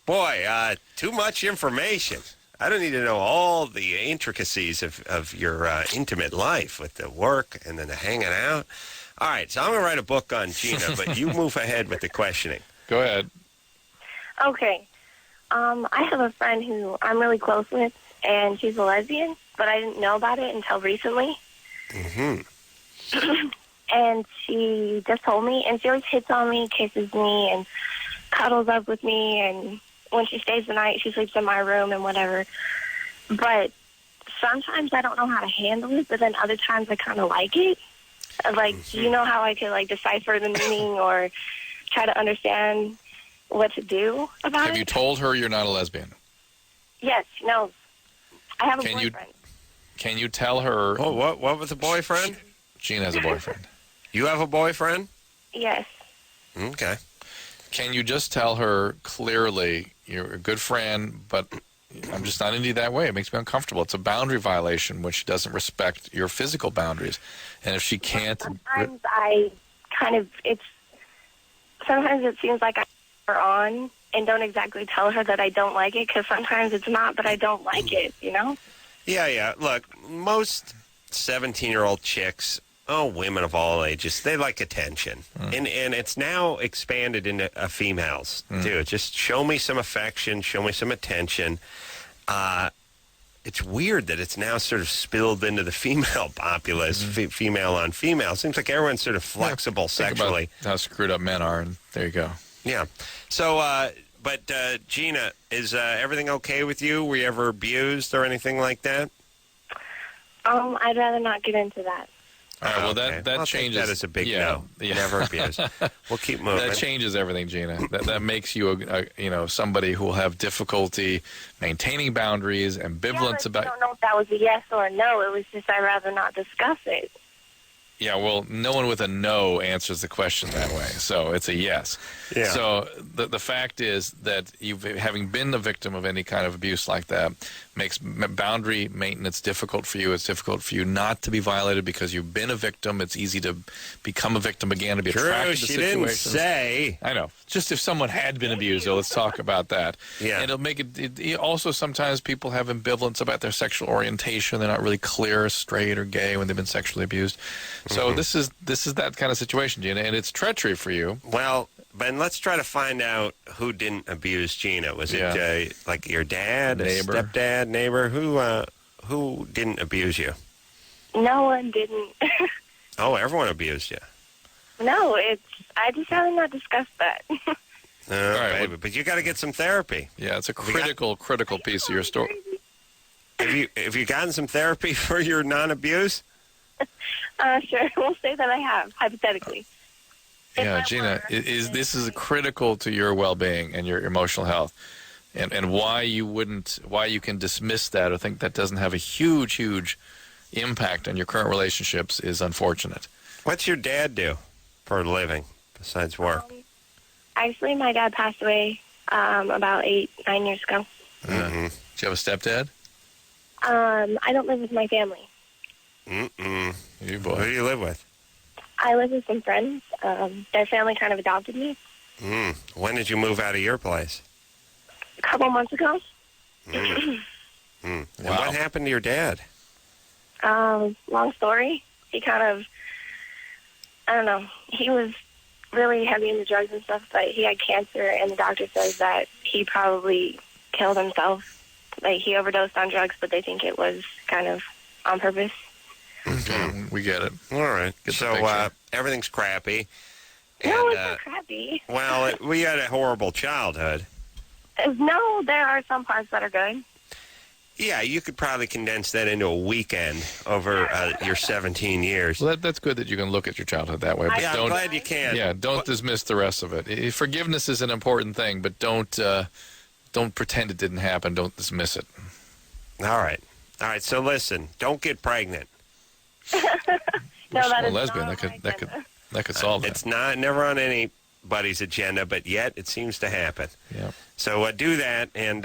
Boy, too much information. I don't need to know all the intricacies of your intimate life with the work and then the hanging out. All right, so I'm going to write a book on Gina, but you move ahead with the questioning. Go ahead. Okay. I have a friend who I'm really close with, and she's a lesbian, but I didn't know about it until recently. Mm-hmm. And she just told me, and she always hits on me, kisses me, and cuddles up with me, and when she stays the night, she sleeps in my room and whatever. But sometimes I don't know how to handle it, but then other times I kind of like it. Like, do you know how I could, like, decipher the meaning or try to understand what to do about it? Have you told her you're not a lesbian? Yes, no. I have a Can you- boyfriend. Can you tell her? Oh, what with the boyfriend? Gina has a boyfriend. You have a boyfriend? Yes. Okay. Can you just tell her clearly you're a good friend, but I'm just not into you that way. It makes me uncomfortable. It's a boundary violation when she doesn't respect your physical boundaries. And if she can't... Sometimes I kind of, sometimes it seems like I'm on and don't exactly tell her that I don't like it, because sometimes it's not, but I don't like it, you know? Yeah. Look, most 17-year-old chicks, women of all ages, they like attention. And it's now expanded into females, too. Just show me some affection, show me some attention. It's weird that it's now sort of spilled into the female populace, female on female. Seems like everyone's sort of flexible sexually. Think about how screwed up men are, and there you go. Yeah. So, but Gina, is everything okay with you? Were you ever abused or anything like that? I'd rather not get into that. All right, well, Okay. that I'll changes. take that as a big no. Yeah. Never abused. We'll keep moving. That changes everything, Gina. That makes you somebody who will have difficulty maintaining boundaries, ambivalence I about. don't know if that was a yes or a no. It was just I'd rather not discuss it. Yeah, well, no one with a no answers the question that way, so it's a yes. Yeah. So the fact is that having been the victim of any kind of abuse like that makes boundary maintenance difficult for you. It's difficult for you not to be violated because you've been a victim. It's easy to become a victim again, to be attracted to she situations. didn't say. I know. Just if someone had been abused, though, let's talk about that. Yeah. And it'll make it also sometimes people have ambivalence about their sexual orientation. They're not really clear, straight or gay when they've been sexually abused. So this is that kind of situation, Gina, and it's treachery for you. Well, Ben, let's try to find out who didn't abuse Gina. Was it like your dad, Neighbor. a stepdad, neighbor? Who didn't abuse you? No one didn't. Oh, everyone abused you. No, I just rather not discuss that. All right, baby, but you got to get some therapy. Yeah, it's a critical piece of your story. Have you gotten some therapy for your non-abuse? Sure, we'll say that I have, hypothetically. Yeah, Gina, this is critical to your well-being and your emotional health, and why you can dismiss that or think that doesn't have a huge impact on your current relationships is unfortunate. What's your dad do for a living besides work? Actually, my dad passed away about 8-9 years ago. Do you have a stepdad? I don't live with my family. You Who boy. do you live with? I live with some friends. Their family kind of adopted me When did you move out of your place? a couple months ago. And what happened to your dad? Long story. He kind of, I don't know, he was really heavy into drugs and stuff, but he had cancer, and the doctor says that he probably killed himself. Like, he overdosed on drugs, but they think it was kind of on purpose. We get it. All right. Get the So picture. everything's crappy. No, And, it's not crappy. well, we had a horrible childhood. No, there are some parts that are good. Yeah, you could probably condense that into a weekend over your 17 years. Well, that's good that you can look at your childhood that way. But Yeah, I'm don't, glad you can. Yeah, don't dismiss the rest of it. Forgiveness is an important thing, but don't pretend it didn't happen. Don't dismiss it. All right. So listen, don't get pregnant. No, that a is lesbian. not That could solve that. It's never on anybody's agenda, but yet it seems to happen. Yeah. So do that and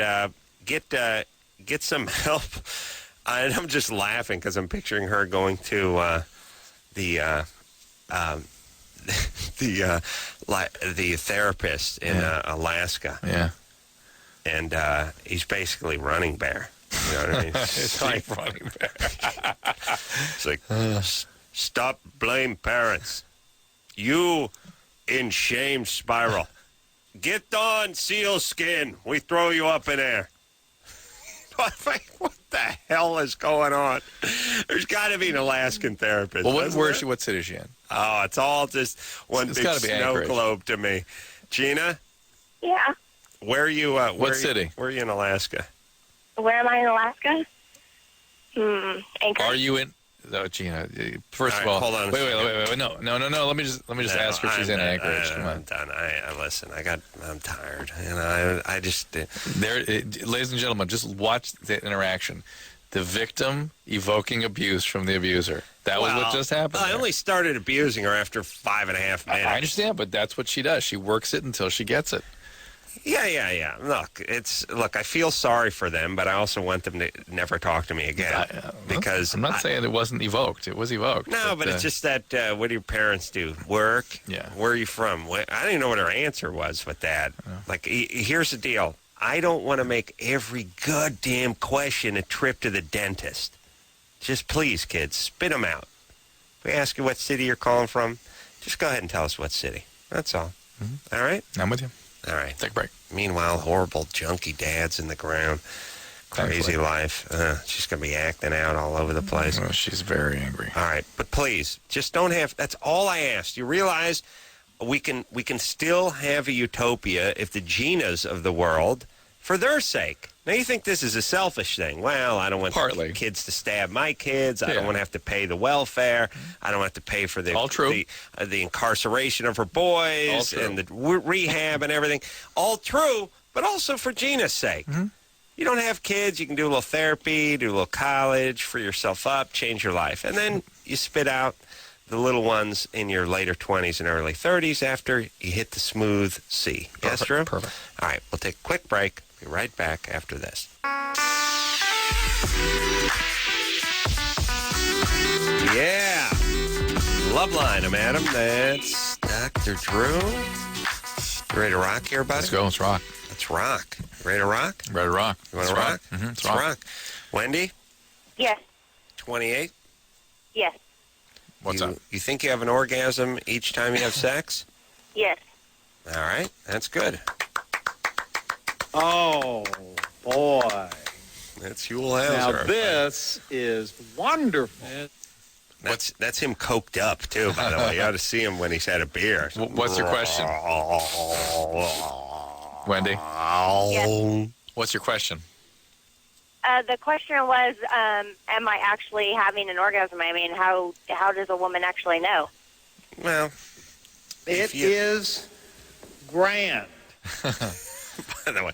get some help. And I'm just laughing because I'm picturing her going to the therapist in Alaska. Yeah. And he's basically running bear. You know what I mean? It's like running bear. It's like, stop blame parents. You in shame spiral. Get on seal skin. We throw you up in air. What the hell is going on? There's got to be an Alaskan therapist. Well, what city is she in? Oh, it's all just one It's big gotta be snow Anchorage. globe to me. Gina, Yeah. where are you? What city? Where are you in Alaska? Where am I in Alaska? Anchorage. Are you in? Oh, Gina. First of all, hold on. Wait. No. Let me just ask her if she's in Anchorage. Come on. I'm done. Listen. I'm tired. I just. Ladies and gentlemen, just watch the interaction. The victim evoking abuse from the abuser. That was what just happened. I only started abusing her after 5.5 minutes. I understand, but that's what she does. She works it until she gets it. Yeah. Look, I feel sorry for them, but I also want them to never talk to me again. Because I'm not saying it wasn't evoked. It was evoked. No, but it's just that, what do your parents do? Work? Yeah. Where are you from? I don't even know what her answer was with that. Like, here's the deal. I don't want to make every goddamn question a trip to the dentist. Just please, kids, spit them out. If we ask you what city you're calling from, just go ahead and tell us what city. That's all. Mm-hmm. All right? I'm with you. All right. Take a break. Meanwhile, horrible, junky dads in the ground. Crazy life. She's going to be acting out all over the place. Oh, she's very angry. All right. But please, just don't have... That's all I asked. You realize we can still have a utopia if the Ginas of the world, for their sake. Now, you think this is a selfish thing. Well, I don't want the kids to stab my kids. I don't want to have to pay the welfare. I don't have to pay for the incarceration of her boys and the rehab and everything. All true, but also for Gina's sake. Mm-hmm. You don't have kids. You can do a little therapy, do a little college, free yourself up, change your life. And then you spit out the little ones in your later 20s and early 30s after you hit the smooth sea. Yes, Drew? Perfect. All right, we'll take a quick break. Be right back after this. Yeah. Loveline, I'm Adam. That's Dr. Drew. You ready to rock here, buddy? Let's go. Let's rock. Let's rock. Ready to rock? Ready to rock. You want to rock? Mm-hmm. Let's rock. Wendy? Yes. 28? Yes. What's up? You think you have an orgasm each time you have sex? Yes. All right. That's good. Oh, boy. That's Huell Hauser. Now, this is wonderful. That's him coked up, too, by the way. You ought to see him when he's had a beer. What's your question? Wendy? Yes. What's your question? The question was, am I actually having an orgasm? I mean, how does a woman actually know? Well, it is grand. By the way,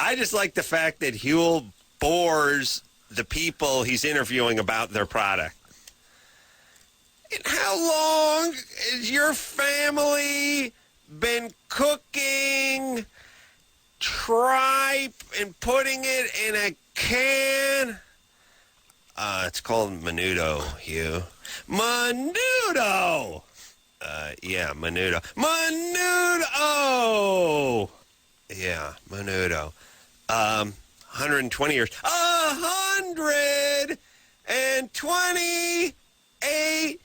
I just like the fact that Huell bores the people he's interviewing about their product. And how long has your family been cooking tripe and putting it in a can? It's called menudo, Hugh. Menudo! Yeah, menudo. Menudo! Yeah, menudo. 120 years. 128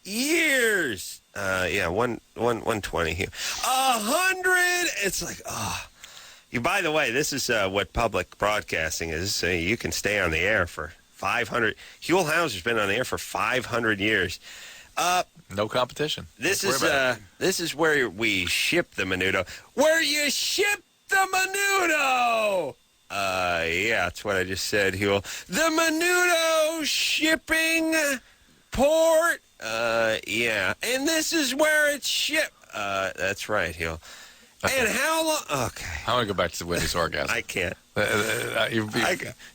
years. Yeah, 120 here. 100. It's like, You. By the way, this is what public broadcasting is. You can stay on the air for 500. Huell Hauser's been on the air for 500 years. No competition. This is where we ship the menudo. Where you ship the menudo. Yeah, that's what I just said, Huell. The menudo shipping port. Yeah, and this is where it's shipped. That's right, Huell. Okay. And how long? Okay. I want to go back to Wendy's orgasm. I can't.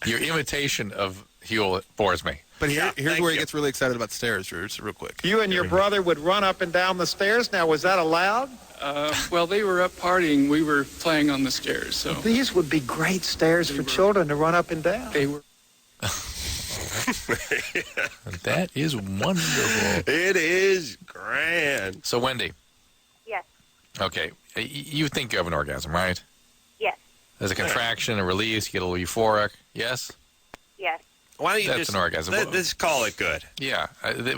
Your imitation of Huell bores me. But here's where he gets really excited about stairs, Drew, real quick. You and your brother would run up and down the stairs. Now, was that allowed? Well, they were up partying. We were playing on the stairs. So these would be great stairs for children to run up and down. They were. That is wonderful. It is grand. So, Wendy. Yes. Okay. You think you have an orgasm, right? Yes. There's a contraction, a release, you get a little euphoric. Yes? Yes. Why don't you That's an orgasm. Let's call it good. Yeah.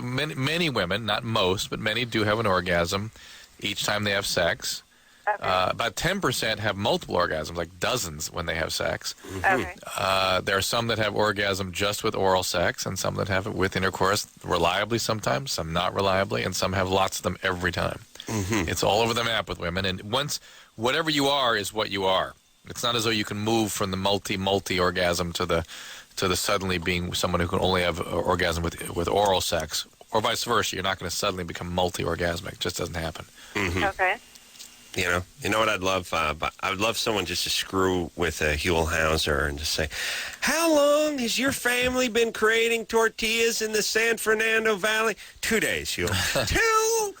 Many women, not most, but many do have an orgasm each time they have sex. Okay. About 10% have multiple orgasms, like dozens when they have sex. Okay. There are some that have orgasm just with oral sex, and some that have it with intercourse reliably sometimes, some not reliably, and some have lots of them every time. Mm-hmm. It's all over the map with women, and whatever you are is what you are. It's not as though you can move from the multi orgasm to the suddenly being someone who can only have orgasm with oral sex, or vice versa. You're not going to suddenly become multi-orgasmic. It just doesn't happen. Mm-hmm. Okay. You know what I'd love? I would love someone just to screw with Huell Hauser and just say, how long has your family been creating tortillas in the San Fernando Valley? 2 days, Huell. 2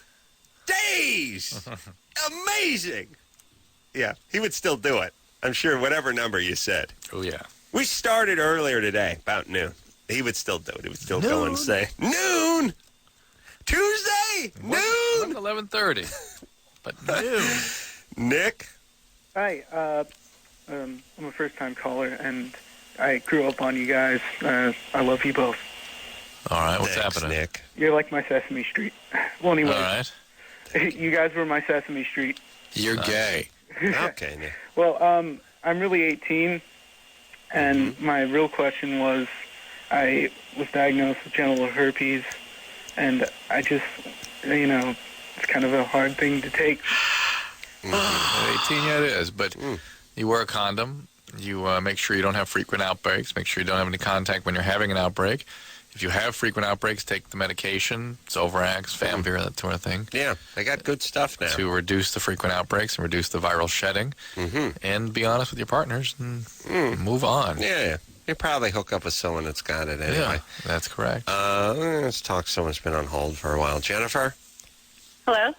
days! Amazing! Yeah, he would still do it. I'm sure whatever number you said. Oh, yeah. We started earlier today, about noon. He would still do it. He would still go and say, noon! Tuesday! Noon! 11:30. But noon. Nick? Hi, I'm a first-time caller, and I grew up on you guys. I love you both. All right, what's Thanks, happening? Nick. You're like my Sesame Street. Well, anyway. All right. You guys were my Sesame Street. You're gay. Okay, Nick. Well, I'm really 18, and my real question was, I was diagnosed with genital herpes, and I just, it's kind of a hard thing to take. At 18, yeah, it is. But you wear a condom. You make sure you don't have frequent outbreaks. Make sure you don't have any contact when you're having an outbreak. If you have frequent outbreaks, take the medication. Zovirax, Famvir, that sort of thing. Yeah, they got good stuff now. To reduce the frequent outbreaks and reduce the viral shedding. Mm-hmm. And be honest with your partners and move on. Yeah. You probably hook up with someone that's got it anyway. Yeah, that's correct. Let's talk to someone who's been on hold for a while. Jennifer? Hello?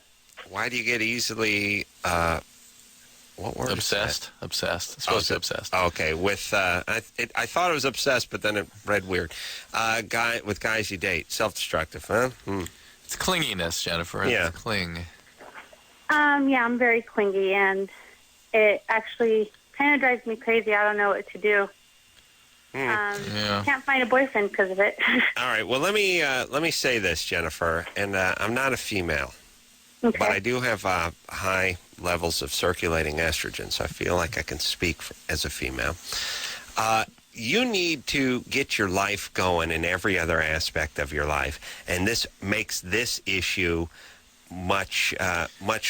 Why do you get easily, what word? Obsessed. Obsessed. It's supposed to be obsessed. Okay. With, I thought it was obsessed, but then it read weird. With guys you date. Self-destructive, huh? It's clinginess, Jennifer. Yeah. It's cling. Yeah, I'm very clingy, and it actually kind of drives me crazy. I don't know what to do. Can't find a boyfriend because of it. All right. Well, let me say this, Jennifer, and I'm not a female, Okay. but I do have high levels of circulating estrogen, so I feel like I can speak as a female. You need to get your life going in every other aspect of your life, and this makes this issue much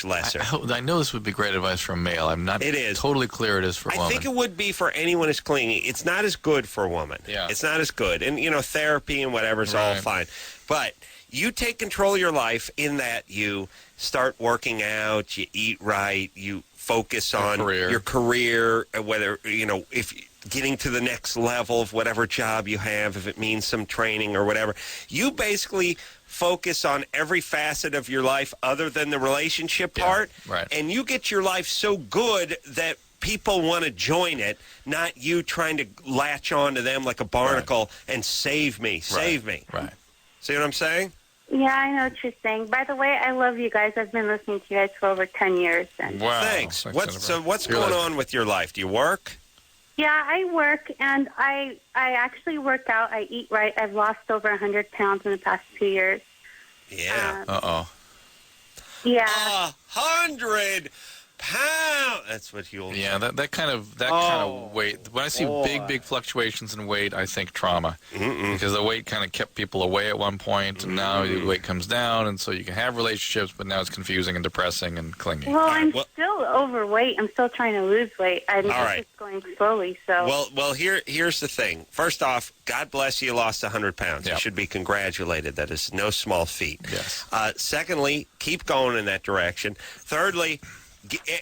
lesser. I know this would be great advice for a male. I'm not totally clear it is for a woman. I think it would be for anyone who's clingy. It's not as good for a woman. Yeah. It's not as good. And, therapy and whatever is all fine. But you take control of your life in that you start working out, you eat right, you focus on your career, whether, if getting to the next level of whatever job you have, if it means some training or whatever. You basically focus on every facet of your life other than the relationship part, right. and you get your life so good that people want to join it, not you trying to latch on to them like a barnacle and save me. Right. See what I'm saying? Yeah, I know what you're saying. By the way, I love you guys. I've been listening to you guys for over 10 years. And Wow. Thanks. What's going on with your life? Do you work? yeah, I work, and I actually work out. I eat right. I've lost over 100 pounds in the past 2 years. Yeah. Yeah. 100 pounds. That's what you'll. Yeah, that kind of weight. When I see big fluctuations in weight, I think trauma, because the weight kind of kept people away at one point, and now the weight comes down, and so you can have relationships, but now it's confusing and depressing and clingy. Well, I'm still overweight. I'm still trying to lose weight. I'm just going slowly. So. Well, here's the thing. First off, God bless you, lost 100 pounds. You should be congratulated. That is no small feat. Yes. Secondly, keep going in that direction. Thirdly,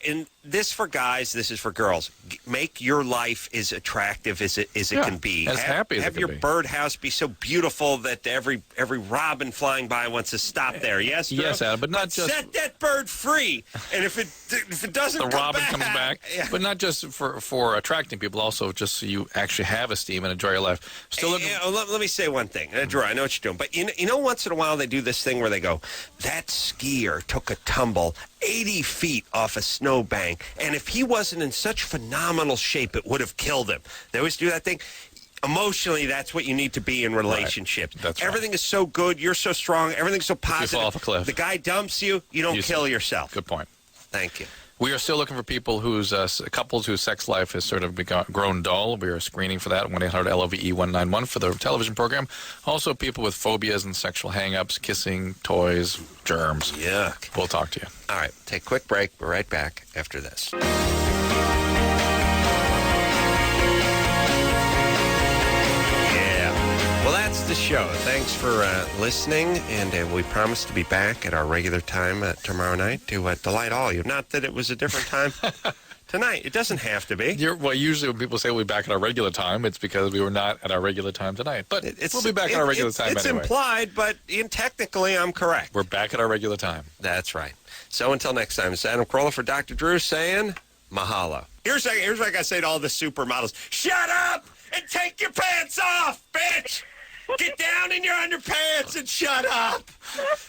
and this for guys, this is for girls. Make your life as attractive as it can be. As happy as it have can your be. birdhouse be so beautiful that every robin flying by wants to stop there. Yes, Drew? Yes, Adam, but not just set that bird free. And if it doesn't, the come robin back, comes back, but not just for attracting people, also just so you actually have esteem and enjoy your life. Still, let me say one thing, Drew. I know what you're doing, but you know, once in a while they do this thing where they go, that skier took a tumble 80 feet off a snowbank, and if he wasn't in such phenomenal shape, it would have killed him. They always do that thing. Emotionally, that's what you need to be in relationships. Right. That's everything is so good, you're so strong, everything's so positive. You fall off a cliff. The guy dumps you, you don't kill yourself. Good point. Thank you. We are still looking for people couples whose sex life has sort of grown dull. We are screening for that. 1-800-LOVE-191 for the television program. Also, people with phobias and sexual hang-ups, kissing, toys, germs. Yuck. We'll talk to you. All right. Take a quick break. We're right back after this. Well, that's the show. Thanks for listening, and we promise to be back at our regular time tomorrow night to delight all you. Not that it was a different time tonight. It doesn't have to be. Well, usually when people say we'll be back at our regular time, it's because we were not at our regular time tonight. But we'll be back at our regular time it's anyway. It's implied, but technically I'm correct. We're back at our regular time. That's right. So until next time, it's Adam Carolla for Dr. Drew saying mahalo. Here's what I got to say to all the supermodels. Shut up and take your pants off, bitch! Get down in your underpants and shut up.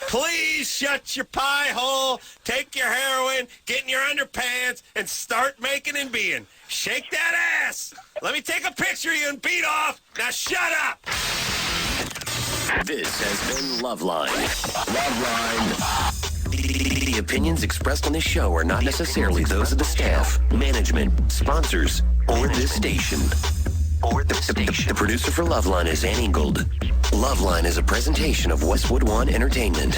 Please shut your pie hole, take your heroin, get in your underpants, and start making and being. Shake that ass. Let me take a picture of you and beat off. Now shut up. This has been Loveline. Loveline. The opinions expressed on this show are not necessarily those of the staff, management, sponsors, or this station. The producer for Loveline is Ann Ingold. Loveline is a presentation of Westwood One Entertainment.